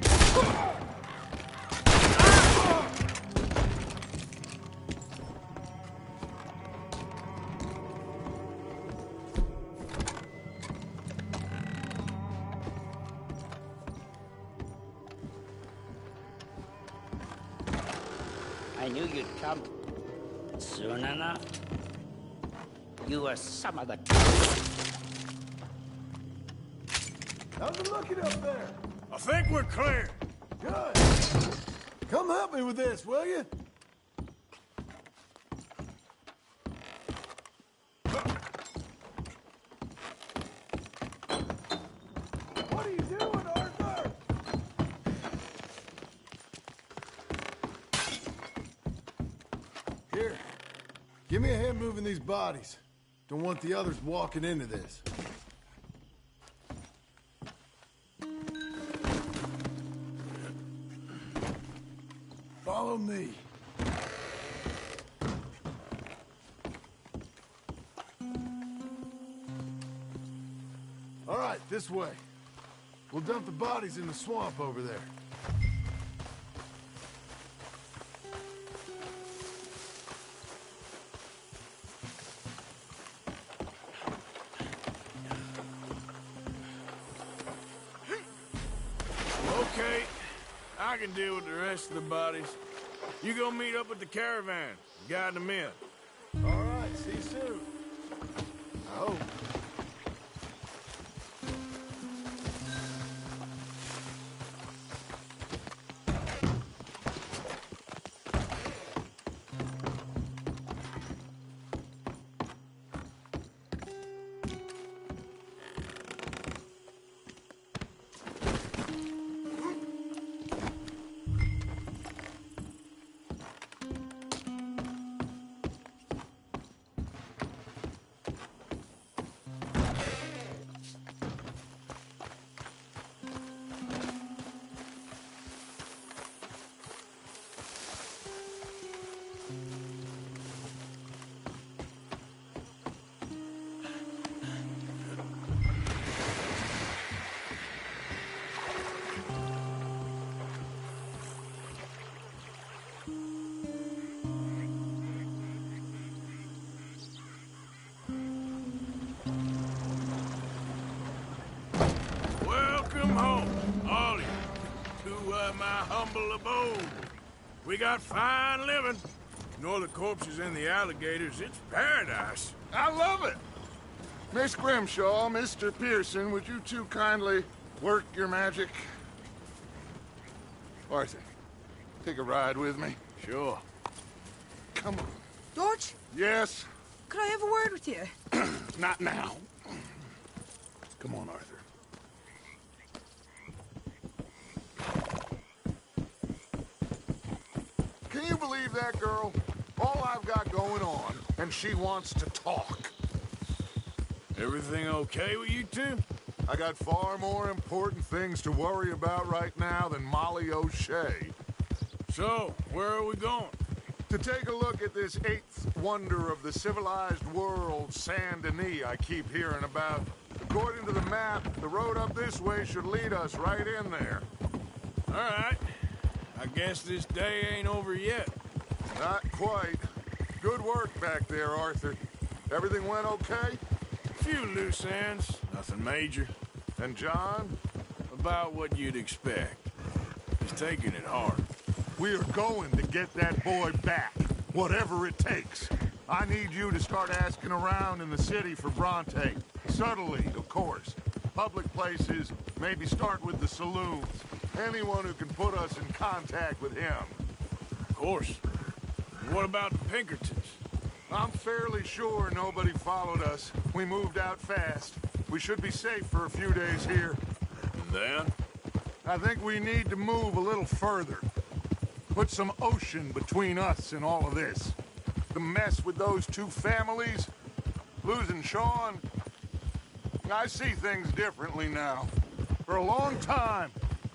I knew you'd come soon enough. You were some of the... How's it looking up there? I think we're clear. Good. Come help me with this, will you? What are you doing, Arthur? Here. Give me a hand moving these bodies. Don't want the others walking into this. Follow me. All right, this way. We'll dump the bodies in the swamp over there. Okay, I can deal with the rest of the bodies. You go meet up with the caravan, guide them in. All right, see you soon. I hope. like my humble abode. We got fine living. Ignore the corpses and the alligators. It's paradise. I love it. Miss Grimshaw, Mr. Pearson, would you two kindly work your magic? Arthur, take a ride with me. Sure. Come on. George? Yes? Could I have a word with you? Not now. Come on, Arthur. Can you believe that girl? All I've got going on, and she wants to talk. Everything okay with you two? I got far more important things to worry about right now than Molly O'Shea. So, where are we going? To take a look at this eighth wonder of the civilized world, Saint Denis, I keep hearing about. According to the map, the road up this way should lead us right in there. All right. I guess this day ain't over yet. Not quite. Good work back there, Arthur. Everything went okay? A few loose ends, nothing major. And John? About what you'd expect. He's taking it hard. We are going to get that boy back, whatever it takes. I need you to start asking around in the city for Bronte. Subtly, of course. Public places, maybe start with the saloons. Anyone who can put us in contact with him. Of course. What about the Pinkertons? I'm fairly sure nobody followed us. We moved out fast. We should be safe for a few days here. And then? I think we need to move a little further. Put some ocean between us and all of this. The mess with those two families, losing Sean. I see things differently now. For a long time,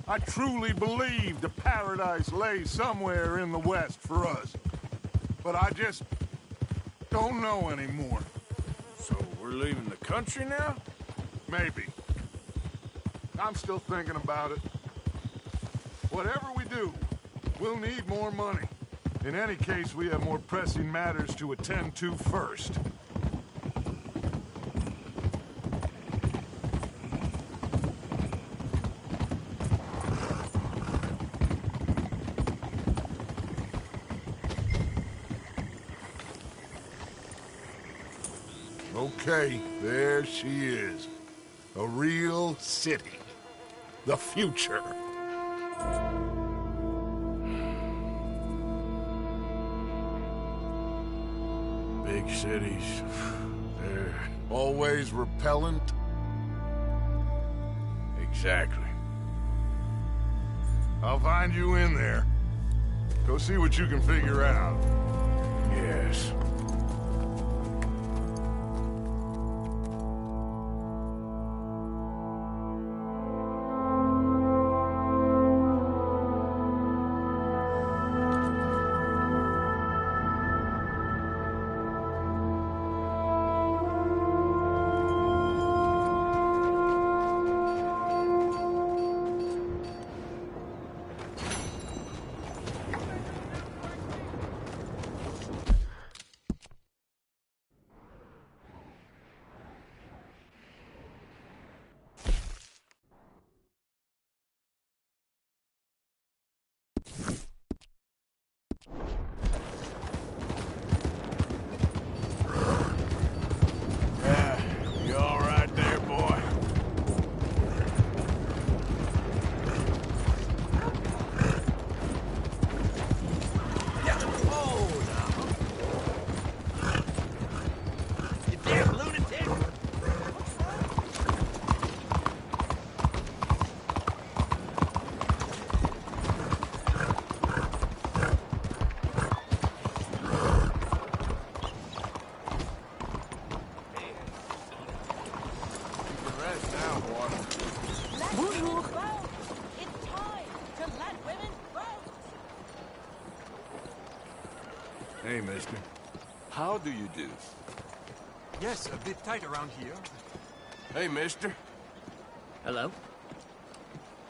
I truly believed a paradise lay somewhere in the West for us. But I just don't know anymore. So we're leaving the country now? Maybe. I'm still thinking about it. Whatever we do, we'll need more money. In any case, we have more pressing matters to attend to first. Okay, there she is. A real city. The future. Big cities, they're... Always repellent? Exactly. I'll find you in there. Go see what you can figure out. Yes. You all right there, boy? Yeah. Oh, no. You damn lunatic! Hey, mister. How do you do? Yes, a bit tight around here. Hey, mister. Hello?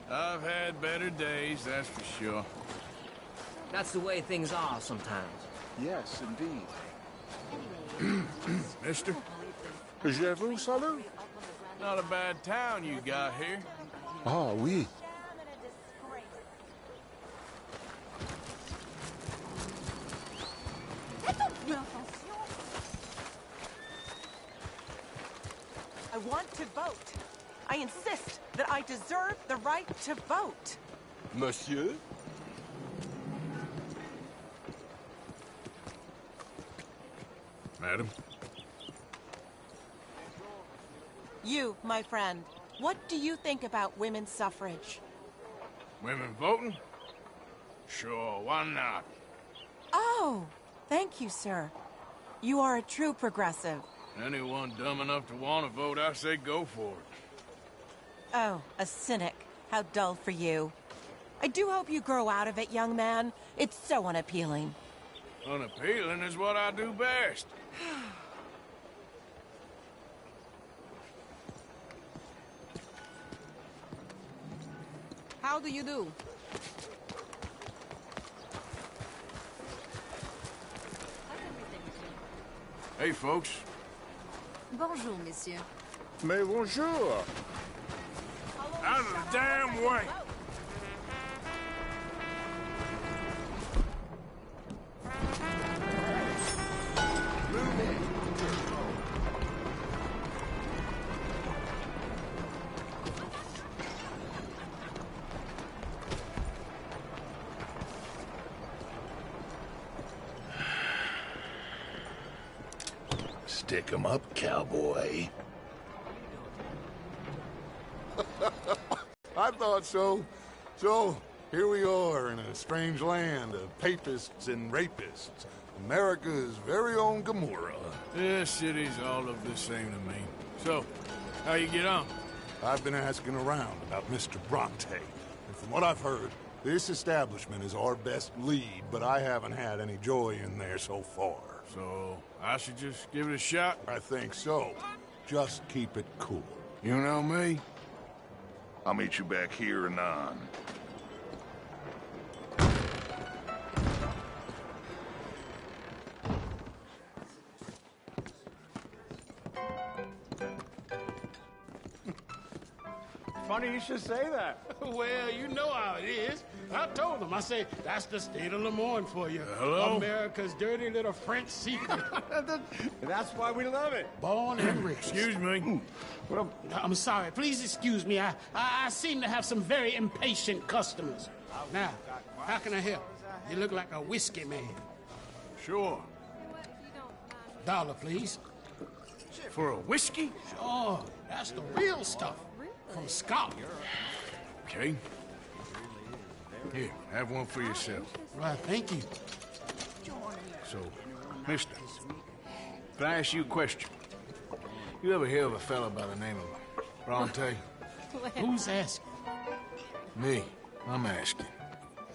I've had better days, that's for sure. That's the way things are sometimes. Yes, indeed. Mister? Je vous salue. Not a bad town you got here. Ah, oui. I want to vote. I insist that I deserve the right to vote. Monsieur? Madam? You, my friend, what do you think about women's suffrage? Women voting? Sure, why not? Oh, thank you, sir. You are a true progressive. Anyone dumb enough to want to vote, I say go for it. Oh, a cynic. How dull for you. I do hope you grow out of it, young man. It's so unappealing. Unappealing is what I do best. How do you do? Hey, folks. Bonjour, monsieur. Mais bonjour. Out of the damn way. Stick 'em up, cowboy. I thought so. So, here we are in a strange land of papists and rapists. America's very own Gomorrah. This city's all look the same to me. So, how you get on? I've been asking around about Mr. Bronte. And from what I've heard, this establishment is our best lead, but I haven't had any joy in there so far. So, I should just give it a shot? I think so. Just keep it cool. You know me? I'll meet you back here anon. Funny you should say that. Well, you know how it is. I told them. I say, that's the state of Lemoyne for you. Hello? America's dirty little French secret. That's why we love it. Born and raised. Excuse me. Well, I'm sorry. Please excuse me. I seem to have some very impatient customers. Now, how can I help? You look like a whiskey man. Sure. $1, please. For a whiskey? Sure. That's the real stuff. From Scotland. Okay. Here, have one for yourself. Right, thank you. So, mister, can I ask you a question? You ever hear of a fellow by the name of Bronte? Who's asking? Me. I'm asking.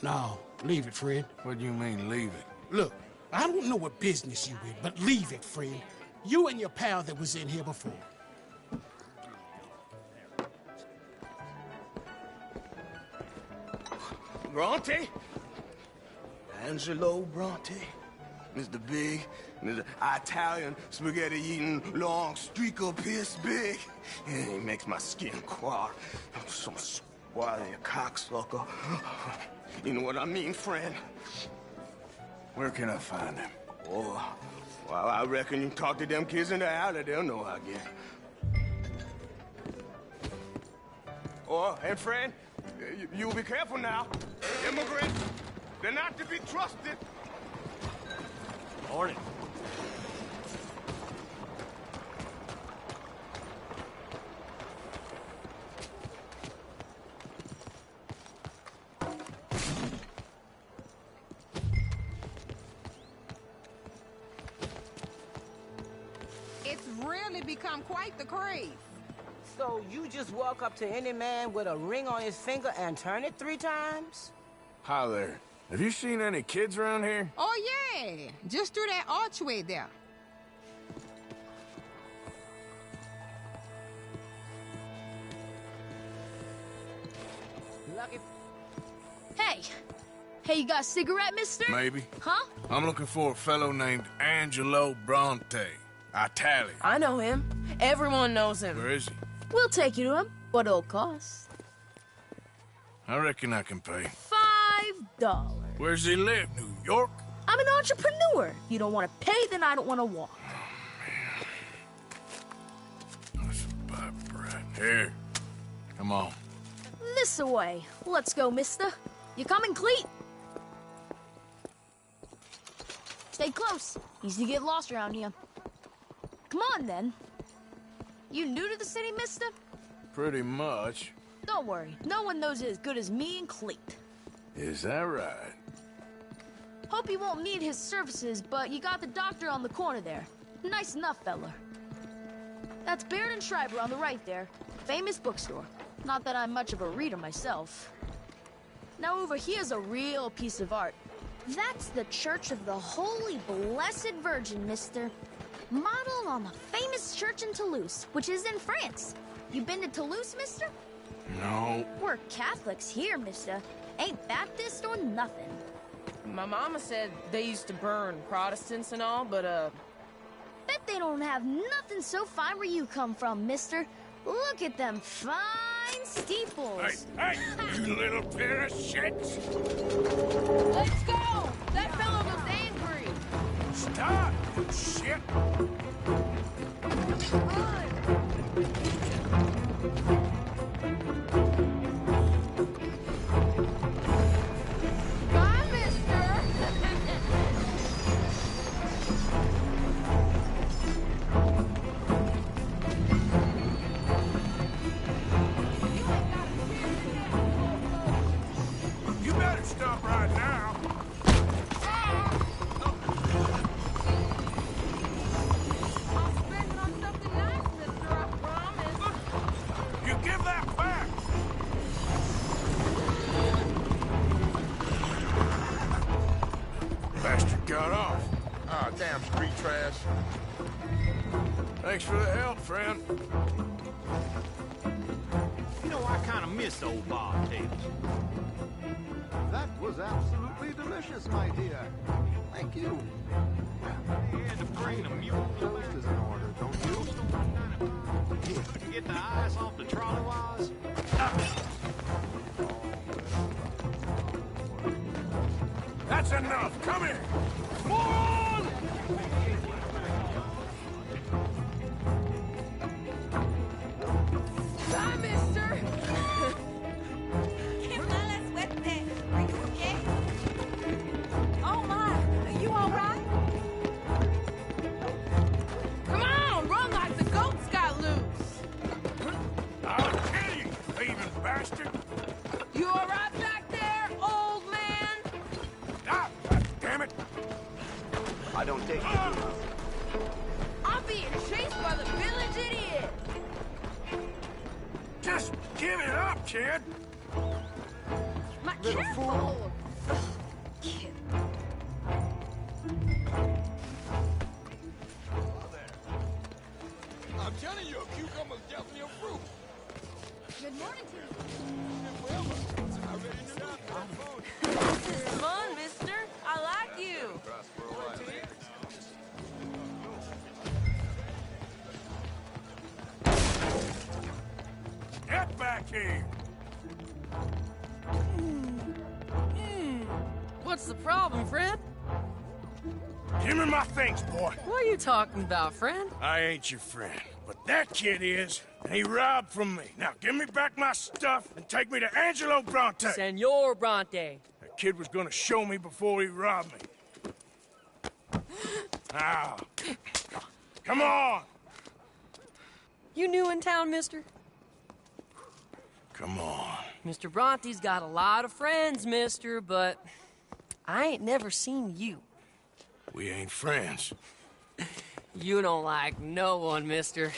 No, leave it, friend. What do you mean, leave it? Look, I don't know what business you in, but leave it, friend. You and your pal that was in here before. Bronte? Angelo Bronte? Mr. Big, Mr. Italian spaghetti-eating long streaker piss big. He makes my skin crawl. Some swarthy cocksucker. You know what I mean, friend? Where can I find him? Oh, well, I reckon you can talk to them kids in the alley. They'll know how I get. Oh, and friend, you be careful now. Immigrants, they're not to be trusted. Morning. It's really become quite the craze. So you just walk up to any man with a ring on his finger and turn it 3 times? Hi there. Have you seen any kids around here? Oh, yeah. Just through that archway there. Lucky. Hey! Hey, you got a cigarette, mister? Maybe. Huh? I'm looking for a fellow named Angelo Bronte. Italian. I know him. Everyone knows him. Where is he? We'll take you to him. What it'll cost? I reckon I can pay. $5. Where's he live? New York? I'm an entrepreneur. If you don't want to pay, then I don't want to walk. That's about Here. Come on. This away. Let's go, mister. You coming, Cleet? Stay close. Easy to get lost around here. Come on, then. You new to the city, mister? Pretty much. Don't worry. No one knows it as good as me and Cleet. Is that right? Hope you won't need his services, but you got the doctor on the corner there. Nice enough, fella. That's Baird and Schreiber on the right there. Famous bookstore. Not that I'm much of a reader myself. Now over here's a real piece of art. That's the Church of the Holy Blessed Virgin, mister. Modeled on the famous church in Toulouse, which is in France. You been to Toulouse, mister? No. We're Catholics here, mister. Ain't Baptist or nothing. My mama said they used to burn Protestants and all, but, Bet they don't have nothing so fine where you come from, mister. Look at them fine steeples. Hey, you little pair of shits! Let's go! That fellow looks angry! Stop, you shit! Bye, mister! You better stop right now. I'll spend it on something nice, mister, I promise. You give that back! Bastard got off. Ah, damn street trash. Thanks for the help, friend. You know, I kind of miss old bobtails. That was absolutely delicious, my dear. Thank you. You had to bring the mule Toast is in order, don't you? couldn't get the ice off the trolley wires. That's enough. Come here. Moron! Bye, mister! ¡Qué mala suerte! Are you okay? Oh, my! Are you all right? Come on! Run like the goats got loose! I'll kill you, thieving bastard! You all right back there, old man? Ah, God damn it! I don't take I'm being chased by the village idiot! Just give it up, kid! My careful! Kid. I'm telling you, a cucumber's definitely a fruit. Good morning to you. This is fun, mister. I like you. Get back here! What's the problem, friend? Give me my things, boy. What are you talking about, friend? I ain't your friend, but that kid is, and he robbed from me. Now give me back my stuff and take me to Angelo Bronte. Senor Bronte. That kid was gonna show me before he robbed me. Now, come on! You new in town, mister? Come on. Mr. Bronte's got a lot of friends, mister, but I ain't never seen you. We ain't friends. You don't like no one, mister.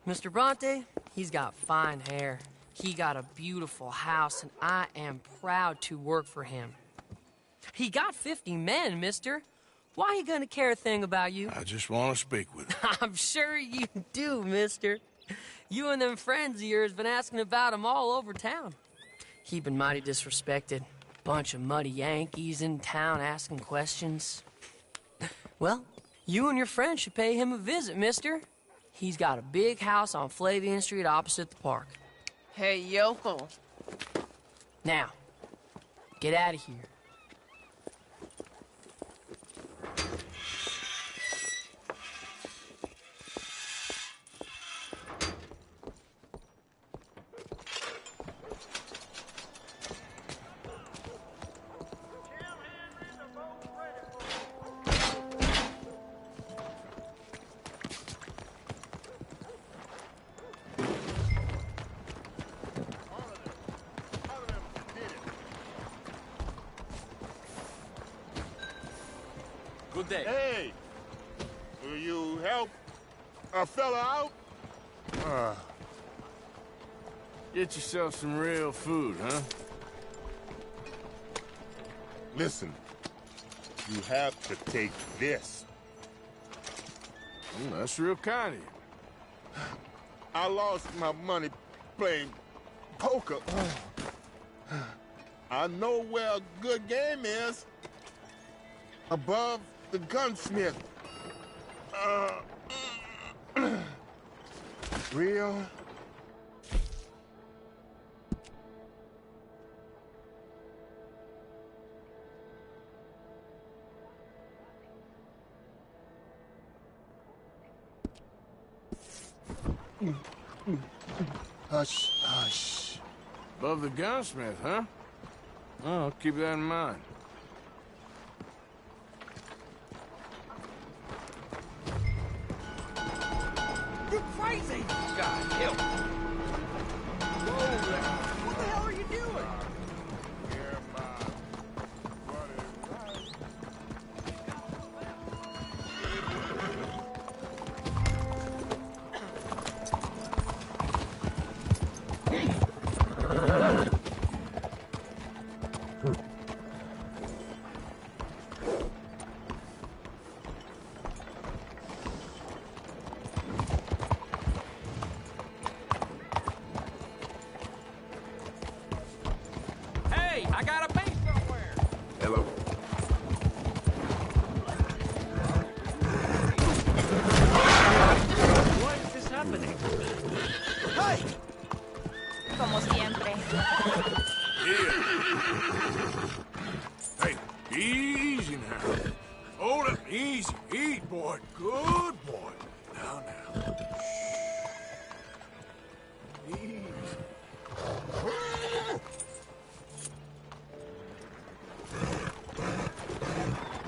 Mr. Bronte, he's got fine hair. He got a beautiful house, and I am proud to work for him. He got 50 men, mister. Why he gonna care a thing about you? I just want to speak with him. I'm sure you do, mister. You and them friends of yours been asking about him all over town. He been mighty disrespected. Bunch of muddy Yankees in town asking questions. Well, you and your friend should pay him a visit, mister. He's got a big house on Flavian Street opposite the park. Hey, yokel. Now, get out of here. day. Hey! Will you help a fella out? Get yourself some real food, huh? Listen, you have to take this. That's real kind of you. I lost my money playing poker. I know where a good game is. Above the gunsmith. Real? Hush, hush. Above the gunsmith, huh? Oh, I'll keep that in mind. You're crazy! God help. What the hell are you doing? Hey, I got a base somewhere. Hello. Why is this happening? Hey! Como siempre. Hey, easy now. Hold up, easy. Eat, boy. Good boy. Now. Easy.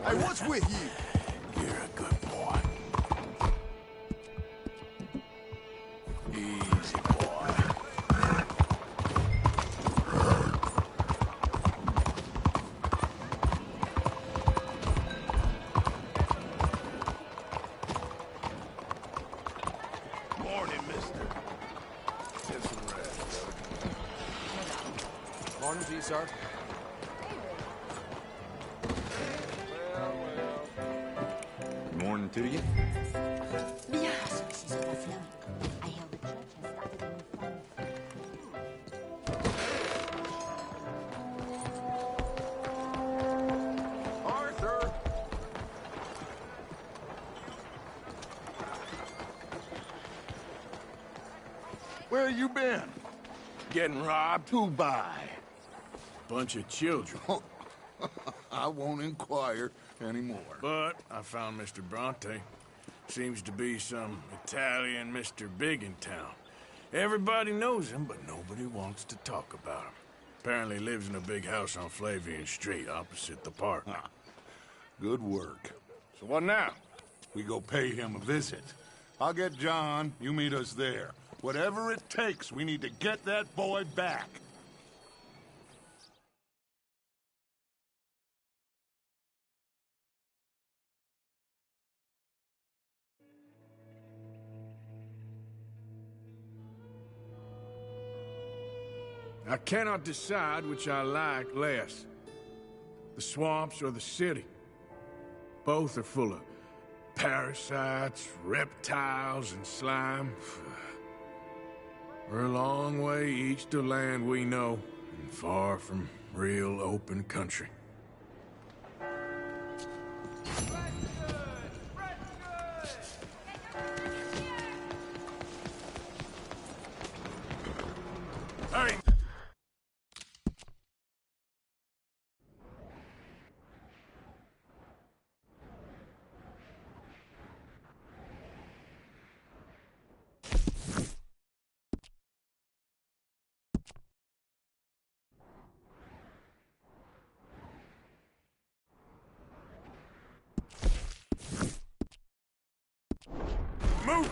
Hey, what's with you? You're a good boy. Easy, boy. Morning, mister. Get some rest. Morning to you, sir. Good morning to you. Arthur! Where you been? Getting robbed? Who by? Bunch of children. I won't inquire anymore. But I found Mr. Bronte. Seems to be some Italian Mr. Big in town. Everybody knows him, but nobody wants to talk about him. Apparently lives in a big house on Flavian Street, opposite the park. Good work. So what now? We go pay him a visit. I'll get John, you meet us there. Whatever it takes, we need to get that boy back. I cannot decide which I like less. The swamps or the city. Both are full of parasites, reptiles, and slime. We're a long way east of land we know, and far from real open country. Hurry! Move it!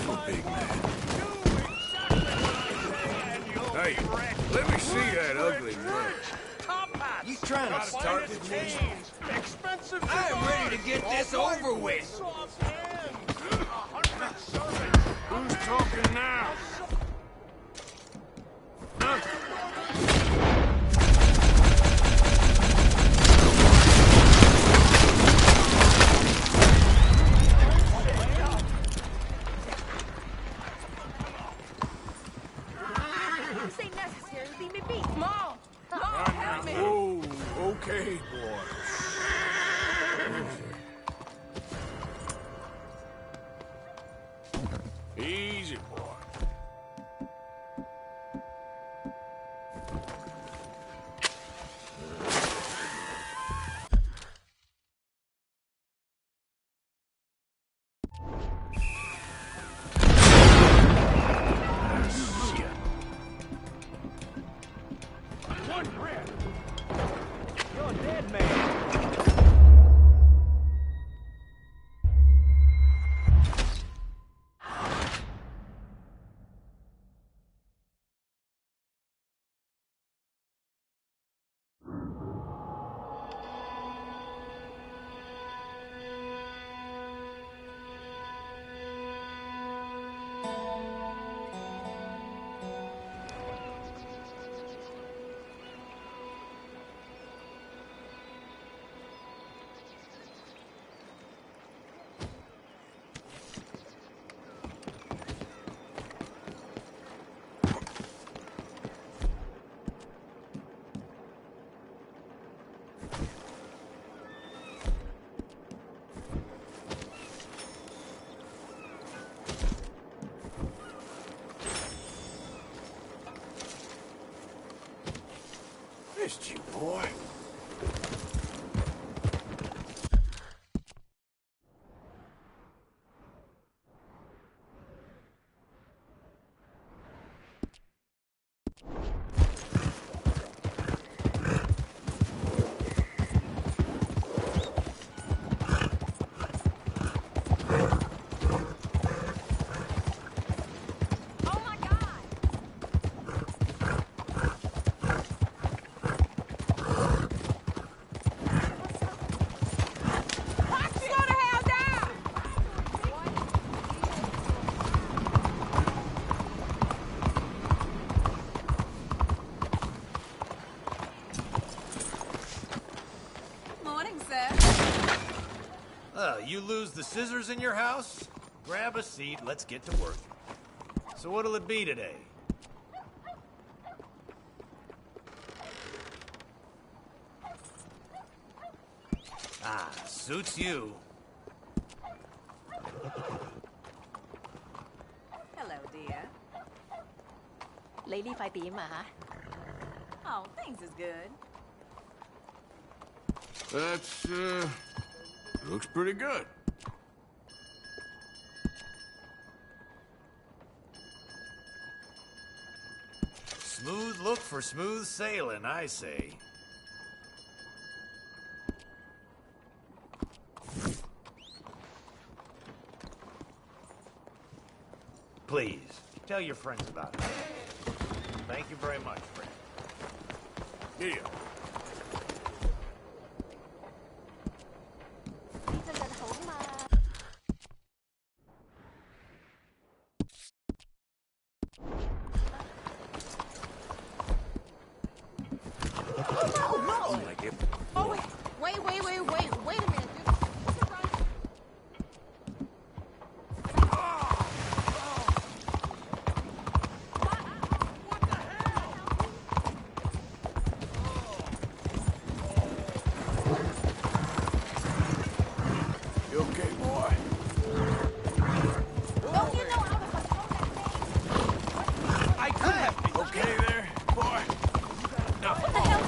to a big man. Hey, let me see that ugly dress. You trying to start with me? Expensive. I am ready to get this over with. Who's talking now? Huh? This ain't necessary. Leave me be. Mom! Mom, help me! Whoa, okay, boy. Easy, boy. One breath. You're a dead man. Missed you, boy. You lose the scissors in your house? Grab a seat, let's get to work. So what'll it be today? Ah, suits you. Hello, dear. Lady ไฟตีมมาฮะ Oh, things is good. That's, looks pretty good. Smooth look for smooth sailing, I say. Please, tell your friends about it. Thank you very much, friend. Yeah. 这个头嘛。Oh, like it. Oh, wait a minute. You okay, boy? Don't you know I was supposed to I could have been. Okay there, boy? No. What the hell?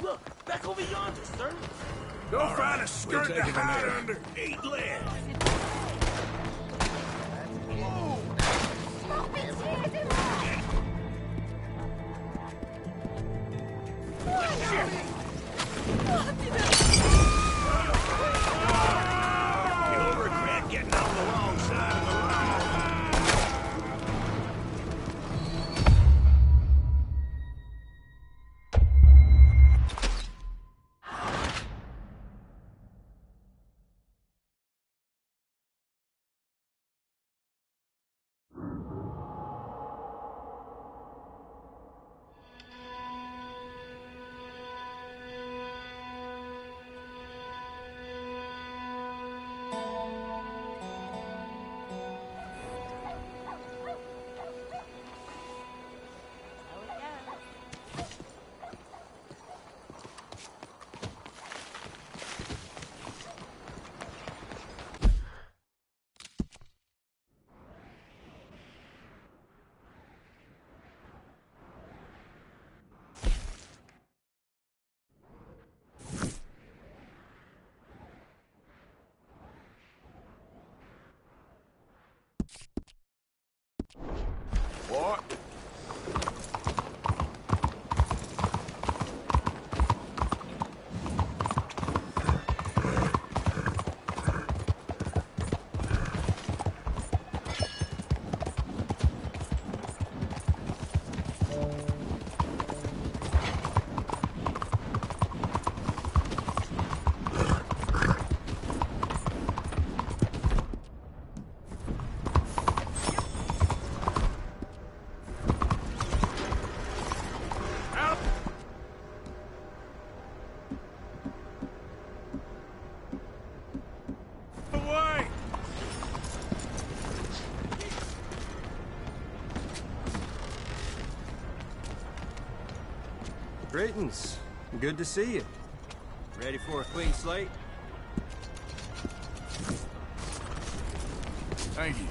Look, back over yonder, sir. Go find a skirt to taking a hide minute. under. 8 lead. boy. Away! Greetings. Good to see you. Ready for a clean slate? Thank you.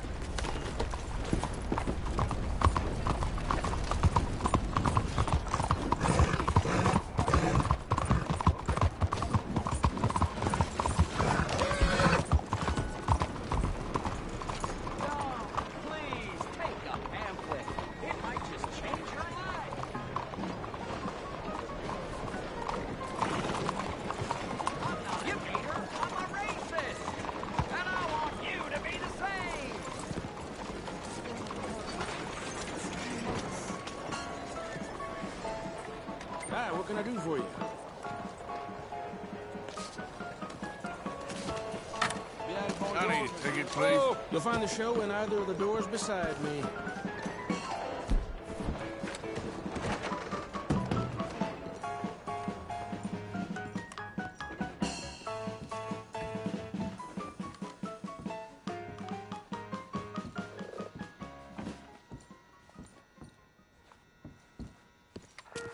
Please, take a pamphlet. It might just change your life. You Peter, I'm a racist, and I want you to be the same. Hi, what can I do for you? I need a ticket, please. Oh, you'll find the show in either of the doors beside me.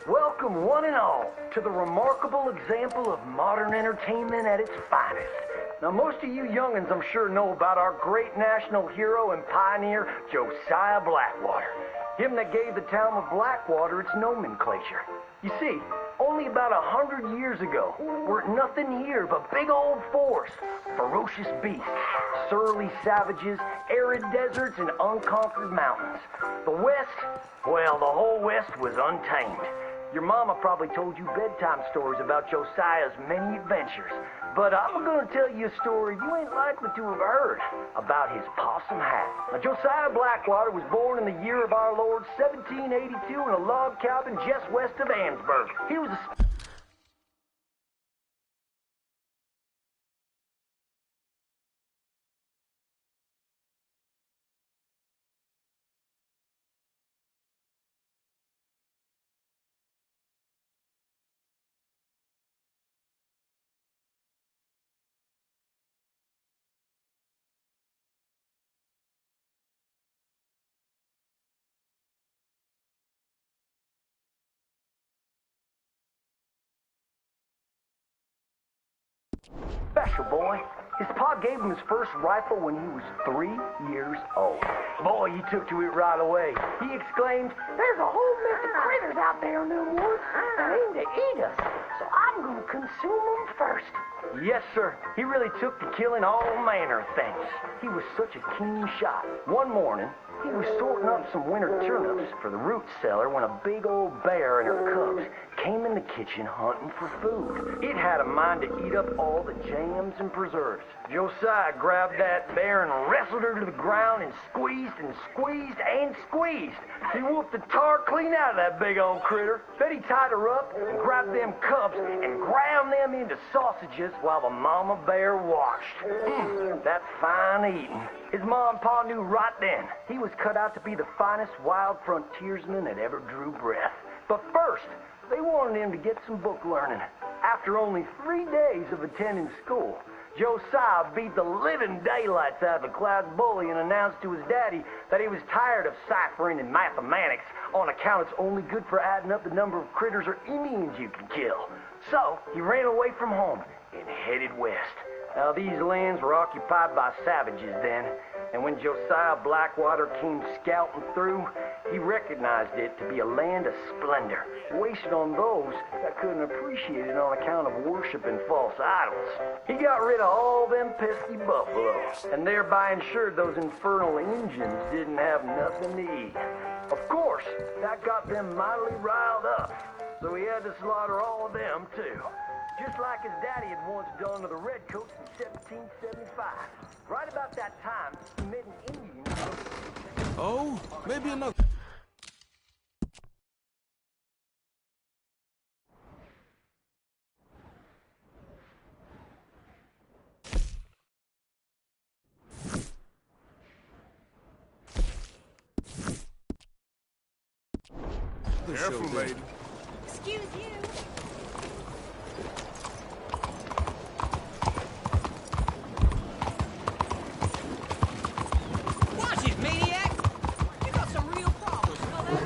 Welcome, one and all, to the remarkable example of modern entertainment at its finest. Now, most of you young'uns, I'm sure, know about our great national hero and pioneer, Josiah Blackwater. Him that gave the town of Blackwater its nomenclature. You see, only about 100 years ago, weren't nothing here but big old forests, ferocious beasts, surly savages, arid deserts, and unconquered mountains. The West, well, the whole West was untamed. Your mama probably told you bedtime stories about Josiah's many adventures, but I'm gonna tell you a story you ain't likely to have heard about his possum hat. Now, Josiah Blackwater was born in the year of our Lord 1782 in a log cabin just west of Ansburg. He was a special boy. His pa gave him his first rifle when he was 3 years old. Boy, he took to it right away. He exclaimed, "There's a whole mess of critters out there in the woods that aim to eat us, so I'm gonna consume them first." Yes, sir. He really took to killing all manner of things. He was such a keen shot. One morning, he was sorting up some winter turnips for the root cellar when a big old bear and her cubs came in the kitchen hunting for food. It had a mind to eat up all the jams and preserves. Josiah grabbed that bear and wrestled her to the ground and squeezed and squeezed and squeezed. He whooped the tar clean out of that big old critter. Then he tied her up and grabbed them cubs and ground them into sausages while the mama bear watched. That's fine eating. His mom and pa knew right then he was cut out to be the finest wild frontiersman that ever drew breath. But first, they wanted him to get some book learning. After only 3 days of attending school, Josiah beat the living daylights out of the class bully and announced to his daddy that he was tired of ciphering and mathematics on account it's only good for adding up the number of critters or Indians you can kill. So he ran away from home and headed west. Now, these lands were occupied by savages then, and when Josiah Blackwater came scouting through, he recognized it to be a land of splendor, wasted on those that couldn't appreciate it on account of worshiping false idols. He got rid of all them pesky buffaloes, and thereby ensured those infernal Injuns didn't have nothing to eat. Of course, that got them mightily riled up. So he had to slaughter all of them, too. Just like his daddy had once done to the Redcoats in 1775. Right about that time, he met an Indian. Oh, maybe another... Careful, lady. Excuse you. Watch it, maniac! You got some real problems, you know that?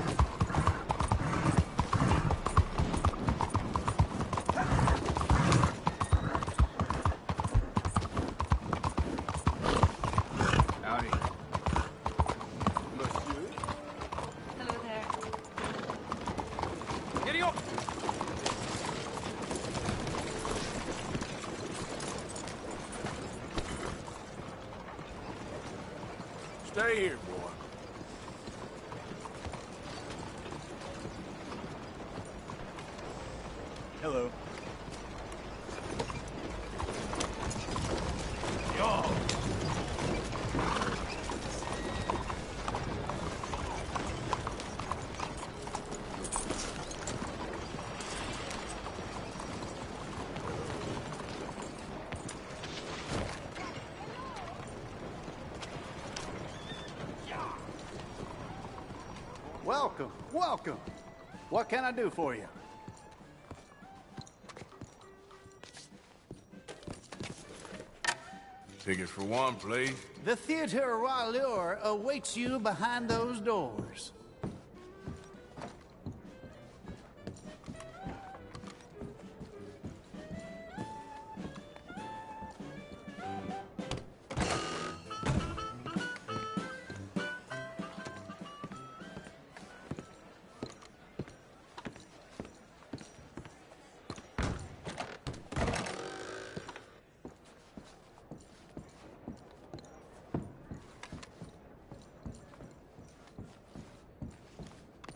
Howdy. Hello there. Giddy up! Stay here, boy. Hello. Yo! Welcome, welcome. What can I do for you? Tickets for one, please. The Theatre Royale awaits you behind those doors.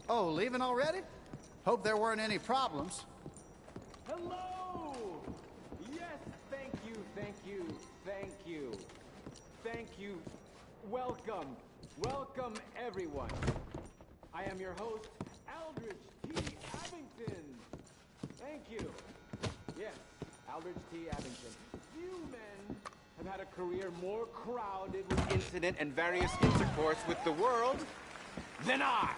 Oh, leaving already? Hope there weren't any problems. Hello! Yes, thank you, thank you, thank you. Thank you. Welcome. Welcome, everyone. I am your host, Aldrich T. Abington. Thank you. Yes, Aldrich T. Abington. Few men have had a career more crowded with incident and various intercourse with the world than I.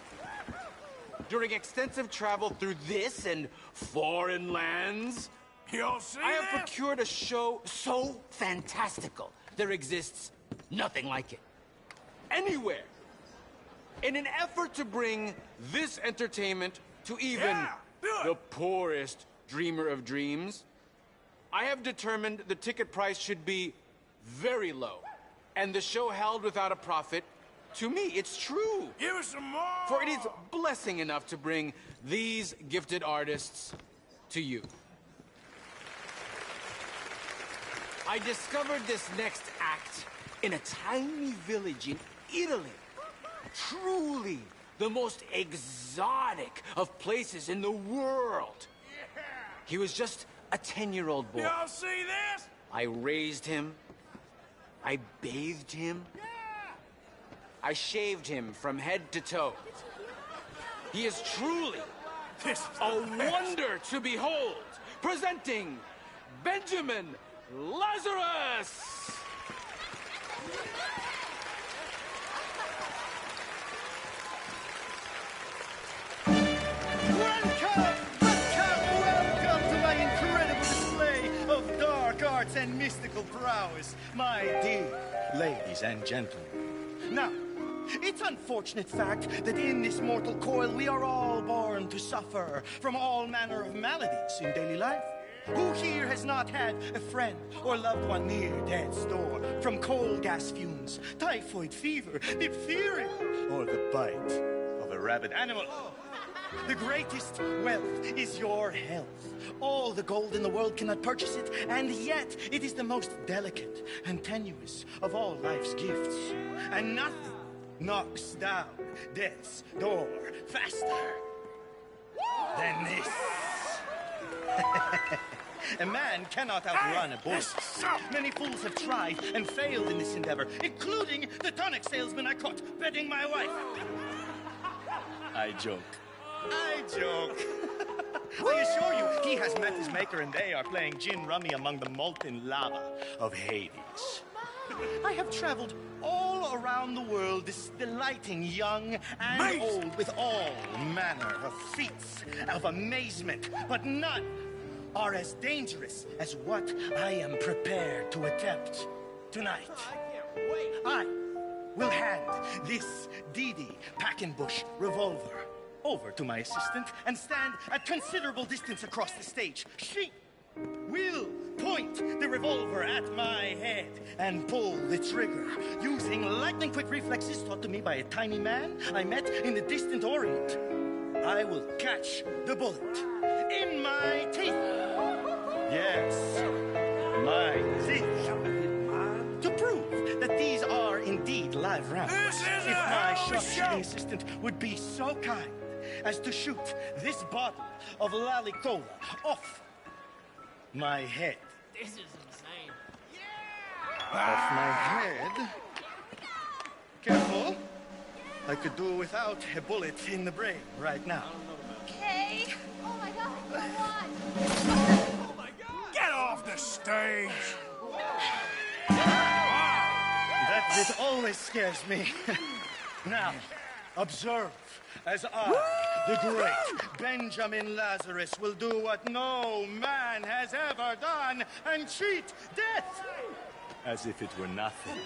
During extensive travel through this and foreign lands, Y'all see I have that? procured a show so fantastical, there exists nothing like it. Anywhere. In an effort to bring this entertainment to even the poorest dreamer of dreams, I have determined the ticket price should be very low, and the show held without a profit. To me, it's true. Give us some more! For it is blessing enough to bring these gifted artists to you. I discovered this next act in a tiny village in Italy. Truly the most exotic of places in the world. Yeah. He was just a 10-year-old boy. Y'all see this? I raised him. I bathed him. I shaved him from head to toe. He is truly a wonder to behold. Presenting Benjamin Lazarus! Welcome to my incredible display of dark arts and mystical prowess, my dear ladies and gentlemen. Now, it's unfortunate fact that in this mortal coil we are all born to suffer from all manner of maladies in daily life. Who here has not had a friend or loved one near death's door from coal gas fumes, typhoid fever, diphtheria, or the bite of a rabid animal? The greatest wealth is your health. All the gold in the world cannot purchase it, and yet it is the most delicate and tenuous of all life's gifts. And knocks down death's door faster than this. A man cannot outrun a bullet. Many fools have tried and failed in this endeavor, including the tonic salesman I caught bedding my wife. I joke. I joke. I assure you, he has met his maker and they are playing gin rummy among the molten lava of Hades. I have traveled all around the world, delighting young and old with all manner of feats of amazement, but none are as dangerous as what I am prepared to attempt tonight. I will hand this Dee Packenbush revolver over to my assistant and stand at considerable distance across the stage. She will point the revolver at my head and pull the trigger using lightning-quick reflexes taught to me by a tiny man I met in the distant Orient. I will catch the bullet in my teeth. Yes, my teeth. To prove that these are indeed live rounds, if my sharpshooting assistant would be so kind as to shoot this bottle of Lally Cola off my head. This is insane. Off my head? Careful. I could do without a bullet in the brain right now. Okay. Oh my god, come on. Oh my god! Get off the stage! That bit always scares me. Now, observe as I, the great Benjamin Lazarus, will do what no man has ever done and cheat death as if it were nothing.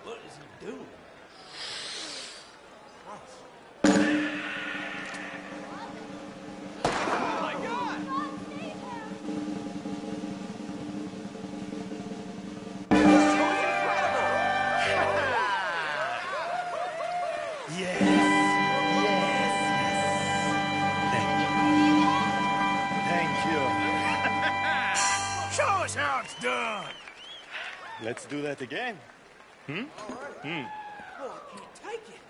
What is he doing? Oh my god! Yes. Thank you. Show us how it's done! Let's do that again. Hmm? Hmm. Oh, I can't take it.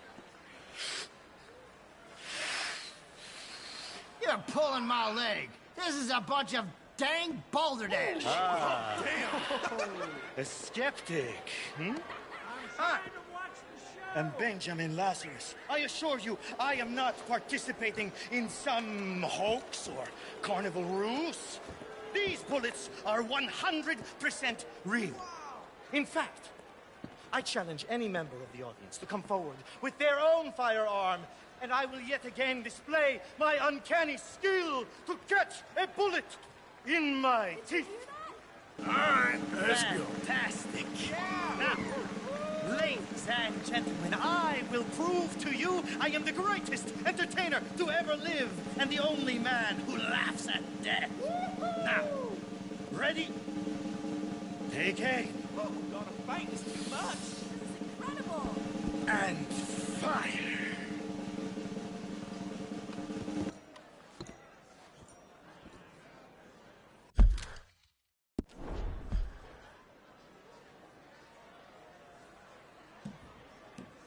You're pulling my leg. This is a bunch of dang balderdash. Ah. A skeptic, hmm? And Benjamin Lazarus, I assure you, I am not participating in some hoax or carnival ruse. These bullets are 100% real. In fact, I challenge any member of the audience to come forward with their own firearm, and I will yet again display my uncanny skill to catch a bullet in my teeth. All right, let's go. Fantastic. Now, ladies and gentlemen, I will prove to you I am the greatest entertainer to ever live and the only man who laughs at death. Now, ready? Take aim. Oh, gonna fight is too much. This is incredible. And fire.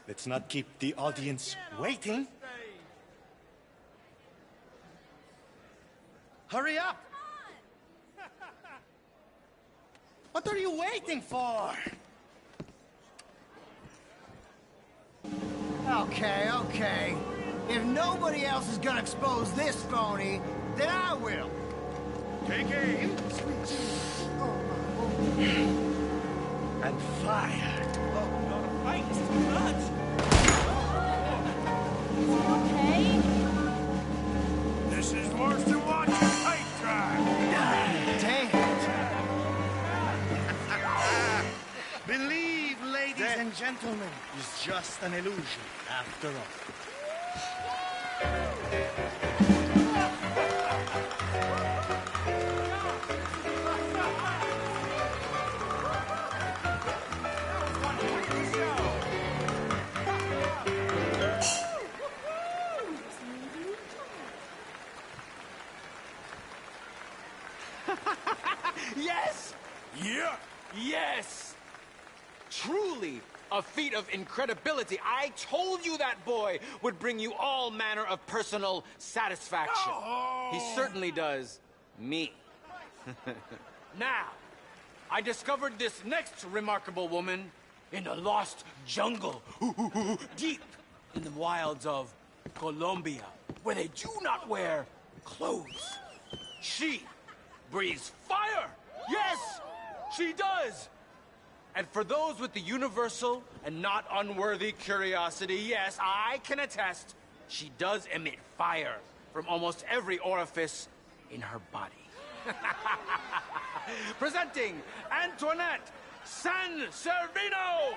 Let's not keep the audience waiting. Hurry up! What are you waiting for? Okay, okay. If nobody else is gonna expose this phony, then I will. Take aim. And fire. Oh, gonna fight is too much. Okay. This is worse than watching paint dry. Dang it. Believe, ladies and gentlemen, is just an illusion after all. Yes! Yeah. Yes! truly a feat of incredibility. I told you that boy would bring you all manner of personal satisfaction. He certainly does me. Now, I discovered this next remarkable woman in a lost jungle, deep in the wilds of Colombia, where they do not wear clothes. She breathes fire! Yes, she does! And for those with the universal and not unworthy curiosity, yes, I can attest, she does emit fire from almost every orifice in her body. Presenting Antoinette San Servino!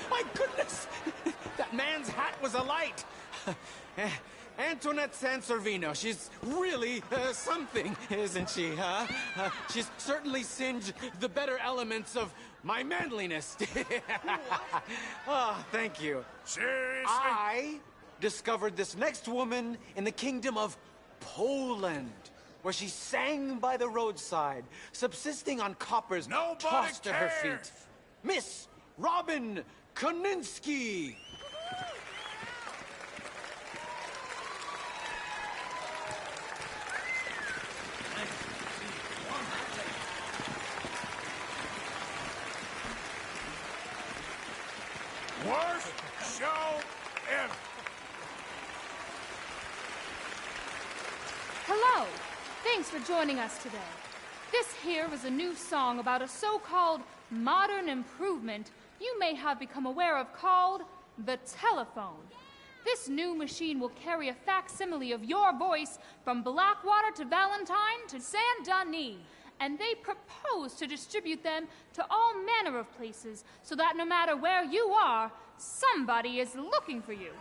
My goodness! That man's hat was alight! Antoinette San Servino, she's really something, isn't she, huh? She's certainly singed the better elements of my manliness. Oh, thank you. Seriously? I discovered this next woman in the kingdom of Poland, where she sang by the roadside, subsisting on coppers tossed to her feet. Miss Robin Koninsky. Worst show ever. Hello. Thanks for joining us today. This here is a new song about a so-called modern improvement you may have become aware of called the telephone. This new machine will carry a facsimile of your voice from Blackwater to Valentine to Saint Denis, and they propose to distribute them to all manner of places so that no matter where you are, somebody is looking for you.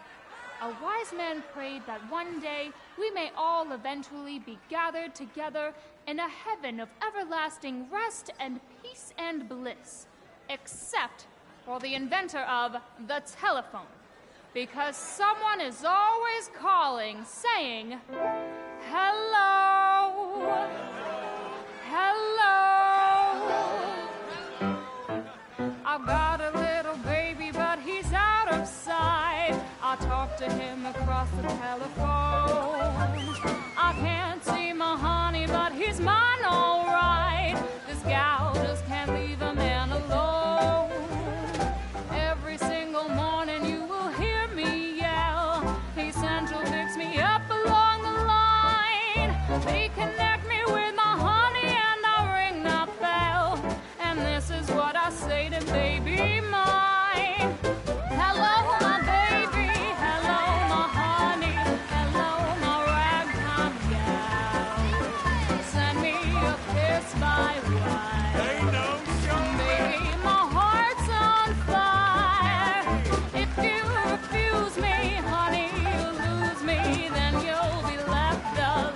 A wise man prayed that one day we may all eventually be gathered together in a heaven of everlasting rest and peace and bliss, except for the inventor of the telephone. Because someone is always calling, saying, hello, hello. I've got a little baby, but he's out of sight. I talk to him across the telephone. I can't see my honey, but he's mine all right. This gal just can't leave a man alone. Every single morning you will hear me yell. He central picks me up along the line. They connect me with my honey and I ring that bell. And this is what I say to baby mine. Hello, my baby. Hello, my honey. Hello, my ragtime gal. Send me a kiss by wire. Ain't no show. Baby, my heart's on fire. If you refuse me, honey, you'll lose me. Then you'll be left alone.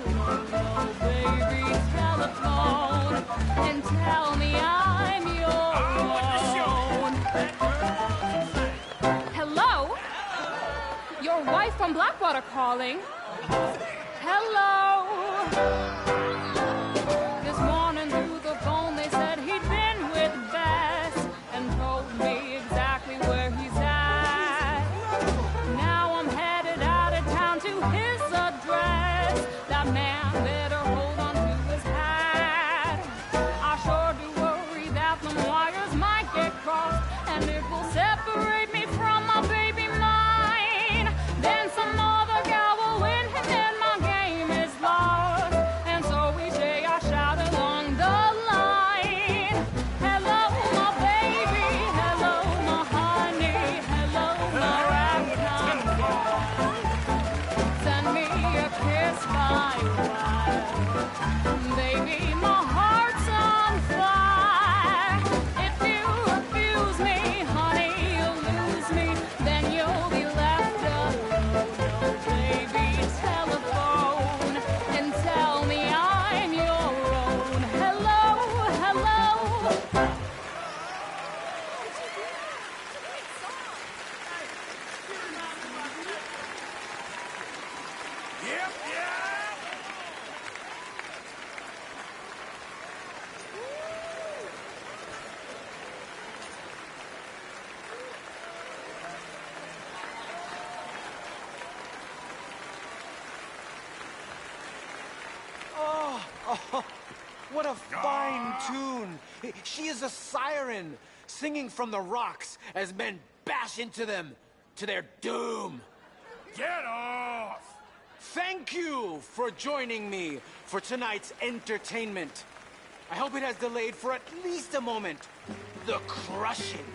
Oh, baby, telephone and tell me I'm your own. Hello? Your wife from Blackwater calling. Hello? This morning through the phone they said he'd been with Bess and told me exactly where he's at. Now I'm headed out of town to his address. That man better hold on to his hat. I sure do worry that the wires might get crossed and it will separate me from my baby mine. Then some other gal will win and then my game is lost. And so each day I shout along the line. Hello, my baby. Hello, my honey. Hello, my ragtime gal. Send me a kiss by wire. Baby, my heart's on fire. If you refuse me, honey, you'll lose me. Then you'll be left alone. Oh, baby, telephone and tell me I'm your own. Hello, hello. Yep, yeah. Oh, what a fine tune. She is a siren, singing from the rocks as men bash into them to their doom. Get off! Thank you for joining me for tonight's entertainment. I hope it has delayed for at least a moment the crushing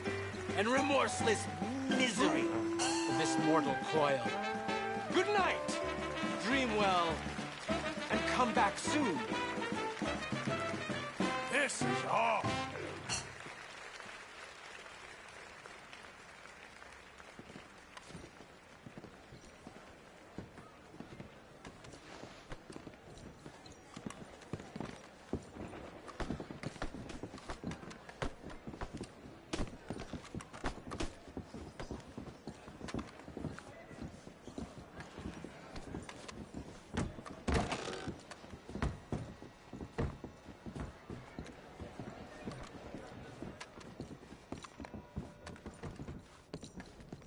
and remorseless misery of this mortal coil. Good night. Dream well and come back soon. This is awful.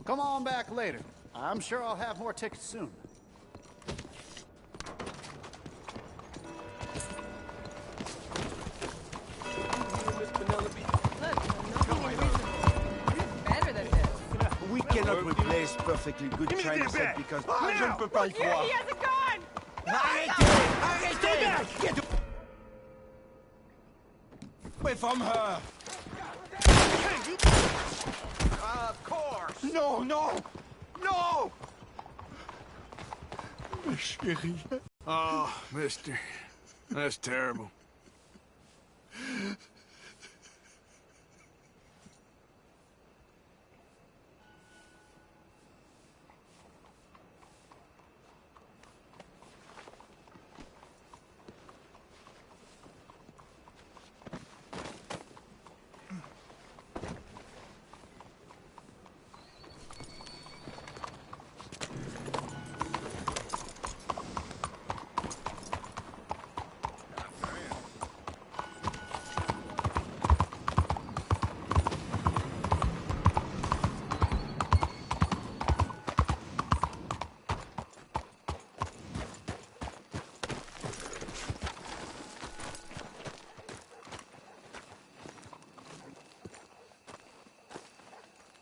Come on back later. I'm sure I'll have more tickets soon. We cannot replace perfectly good Chinese set because je ne peux pas y croire. He has a gun! Arrêtez! Arrêtez! away from her! Of course! No, no! No! Ma chérie. Oh, mister. That's terrible.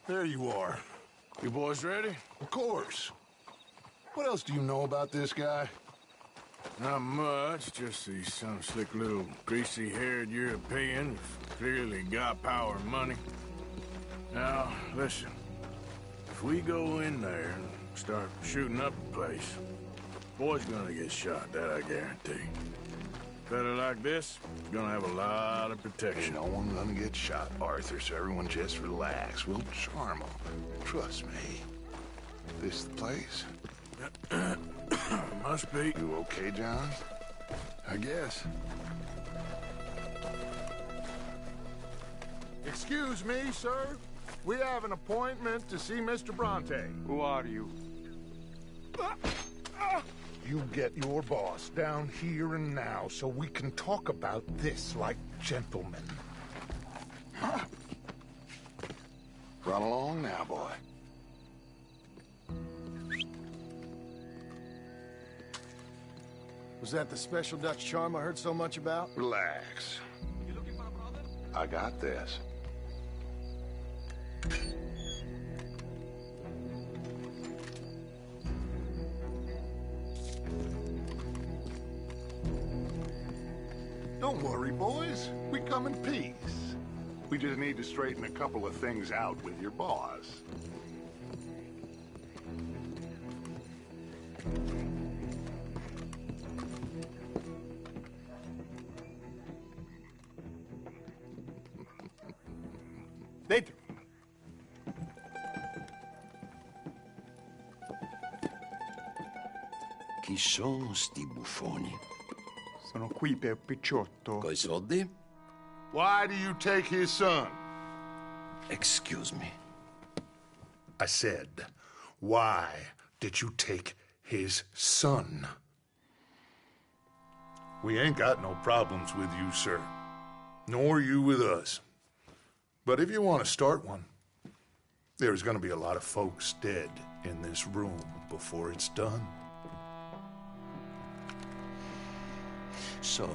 There you are. You boys ready? Of course. What else do you know about this guy? Not much, just he's some slick little greasy-haired European. Clearly got power and money. Now, listen. If we go in there and start shooting up the place, boy's gonna get shot, that I guarantee. Fella like this is gonna have a lot of protection. Ain't no one gonna get shot, Arthur, so everyone just relax. We'll charm them. Trust me. This the place? Must be. You okay, John? I guess. Excuse me, sir. We have an appointment to see Mr. Bronte. Who are you? You get your boss down here and now so we can talk about this like gentlemen. Run along now, boy. Was that the special Dutch charm I heard so much about? Relax. You looking for a brother? I got this. Don't worry, boys. We come in peace. We just need to straighten a couple of things out with your boss. Dentro. Chi sono sti buffoni? Sono qui per Picciotto. Coi soldi? Why do you take his son? Excuse me. I said, why did you take his son? We ain't got no problems with you, sir. Nor you with us. But if you want to start one, there's going to be a lot of folks dead in this room before it's done. So,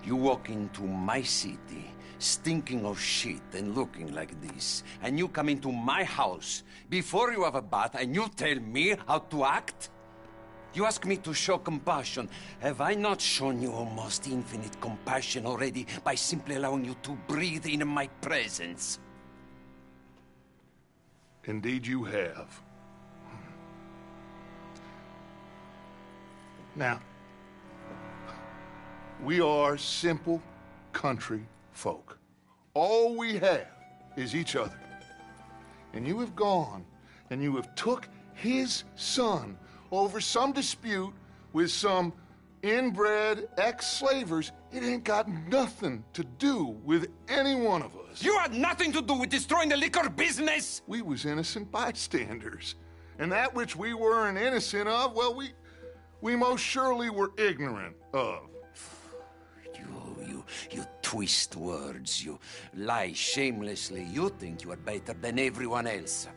you walk into my city, stinking of shit and looking like this, and you come into my house before you have a bath and you tell me how to act? You ask me to show compassion. Have I not shown you almost infinite compassion already by simply allowing you to breathe in my presence? Indeed you have. Now, we are simple country folk. All we have is each other. And you have gone and you have took his son over some dispute with some inbred ex-slavers. It ain't got nothing to do with any one of us. You had nothing to do with destroying the liquor business! We was innocent bystanders. And that which we weren't innocent of, well, we most surely were ignorant of. You twist words, you lie shamelessly. You think you are better than everyone else.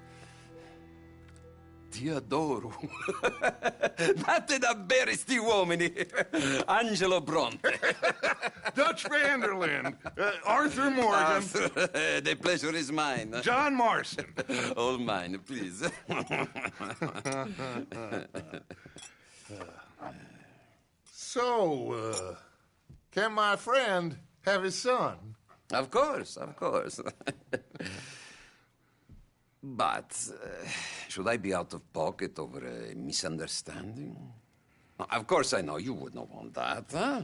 Ti adoro. Date davvero sti uomini. Angelo Bronte. Dutch Vanderland. Arthur Morgan. The pleasure is mine. John Marston. All mine, please. So, can my friend have his son? Of course, of course. But should I be out of pocket over a misunderstanding? Of course I know you would not want that, huh?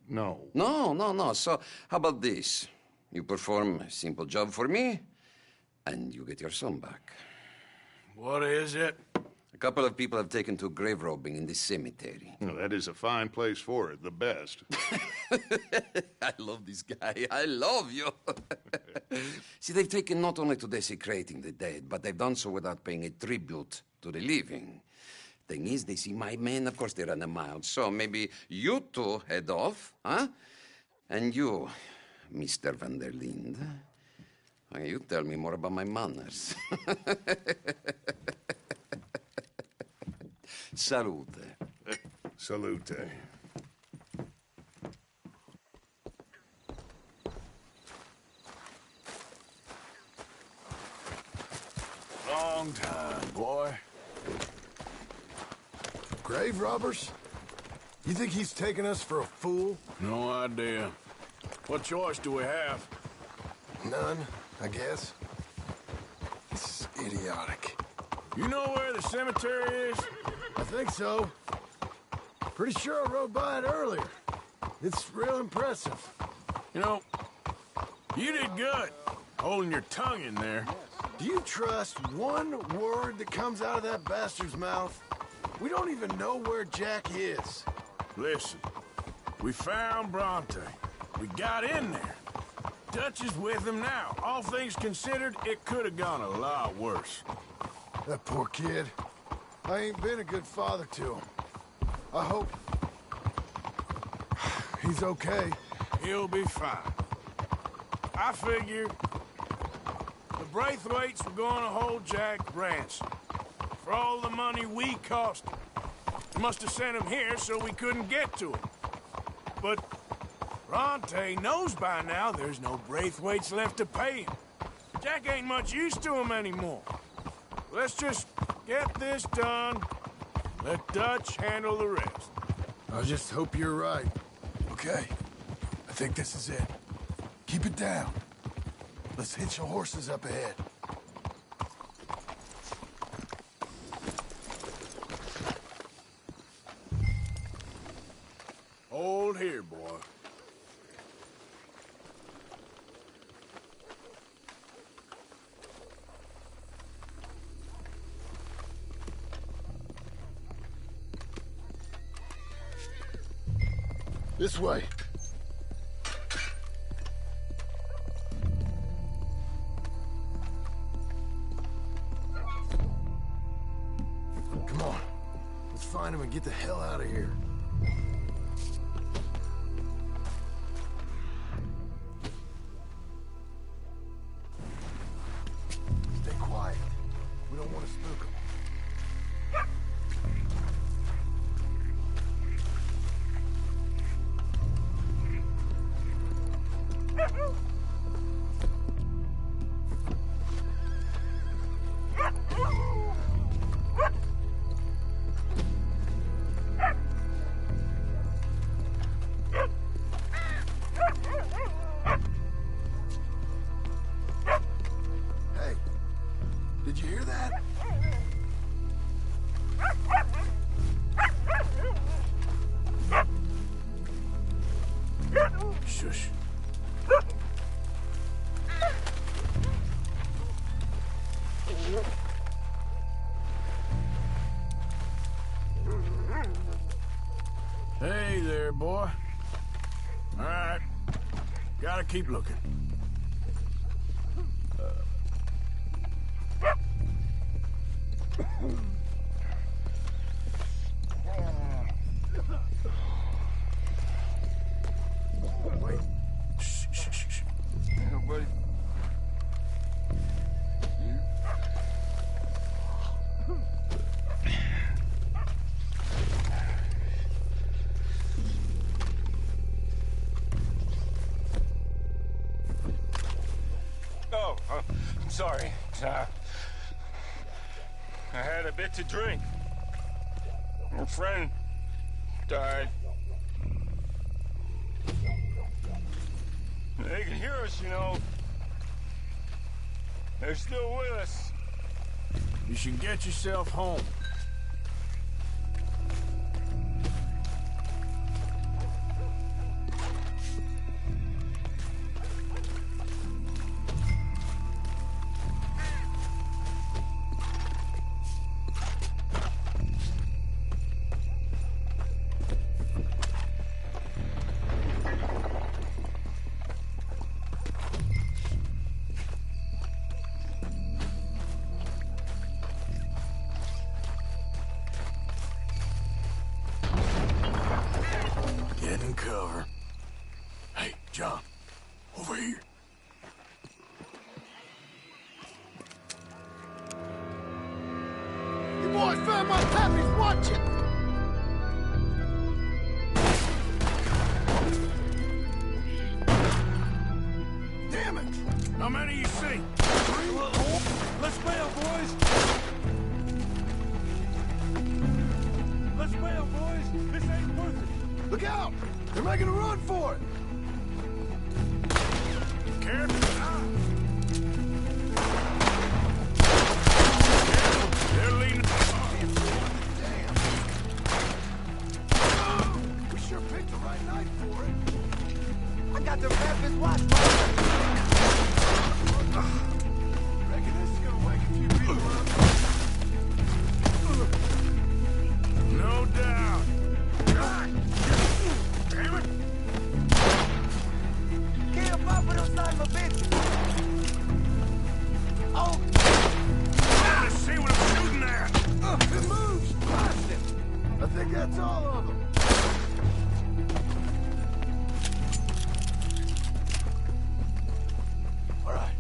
No. No. So how about this? You perform a simple job for me, and you get your son back. What is it? A couple of people have taken to grave robbing in this cemetery. Well, that is a fine place for it, the best. I love this guy. I love you. See, they've taken not only to desecrating the dead, but they've done so without paying a tribute to the living. Thing is, they see my men, of course they run a mile. So maybe you two head off, huh? And you, Mr. Van der Linde, you tell me more about my manners. Salute. Salute. Long time, boy. Grave robbers? You think he's taking us for a fool? No idea. What choice do we have? None, I guess. This is idiotic. You know where the cemetery is? I think so. Pretty sure I rode by it earlier. It's real impressive. You know, you did good, holding your tongue in there. Do you trust one word that comes out of that bastard's mouth? We don't even know where Jack is. Listen, we found Bronte. We got in there. Dutch is with him now. All things considered, it could have gone a lot worse. That poor kid. I ain't been a good father to him. I hope he's okay. He'll be fine. I figure the Braithwaites were going to hold Jack ransom for all the money we cost him. They must have sent him here so we couldn't get to him. But Bronte knows by now there's no Braithwaites left to pay him. Jack ain't much use to him anymore. Let's just get this done. Let Dutch handle the rest. I just hope you're right. Okay, I think this is it. Keep it down. Let's hitch the horses up ahead. Hold here, boy. This way. Come on. Let's find him and get the hell out of here. Stay quiet. We don't want to spook him. Hey, did you hear that? Shush. Hey there, boy. All right. Gotta keep looking. Wait. Shh. Nobody. Oh, I'm sorry. I had a bit to drink. A friend died. They can hear us, you know. They're still with us. You should get yourself home. Get in cover. Hey, John, over here. You boys found my pappy's watching! Damn it! How many you see? 3? Let's bail, boys! Let's bail, boys! This ain't worth it! Look out! They're making a run for it! Careful. They're leading. Damn! We sure picked the right night for it. I got the rapid watch. Reckon this is gonna wake a few people up. No doubt. Damn it! Get him up with those son of a bitch. Oh! Let's see what I'm shooting at. It moves! Blast it! I think that's all of them. All right.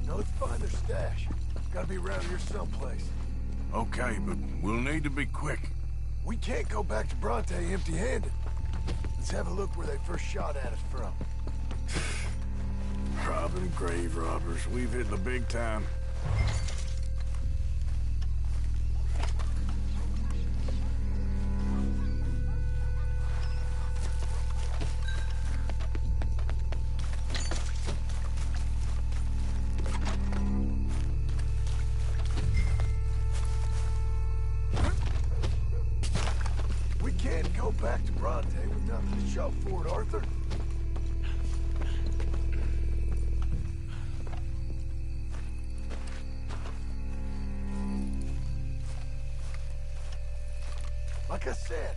Now let's find their stash. Gotta be around here someplace. Okay, but we'll need to be quick. We can't go back to Bronte empty-handed. Let's have a look where they first shot at us from. Robbing grave robbers. We've hit the big time. We can't go back to Bronte with nothing to show for it, Arthur. Like I said,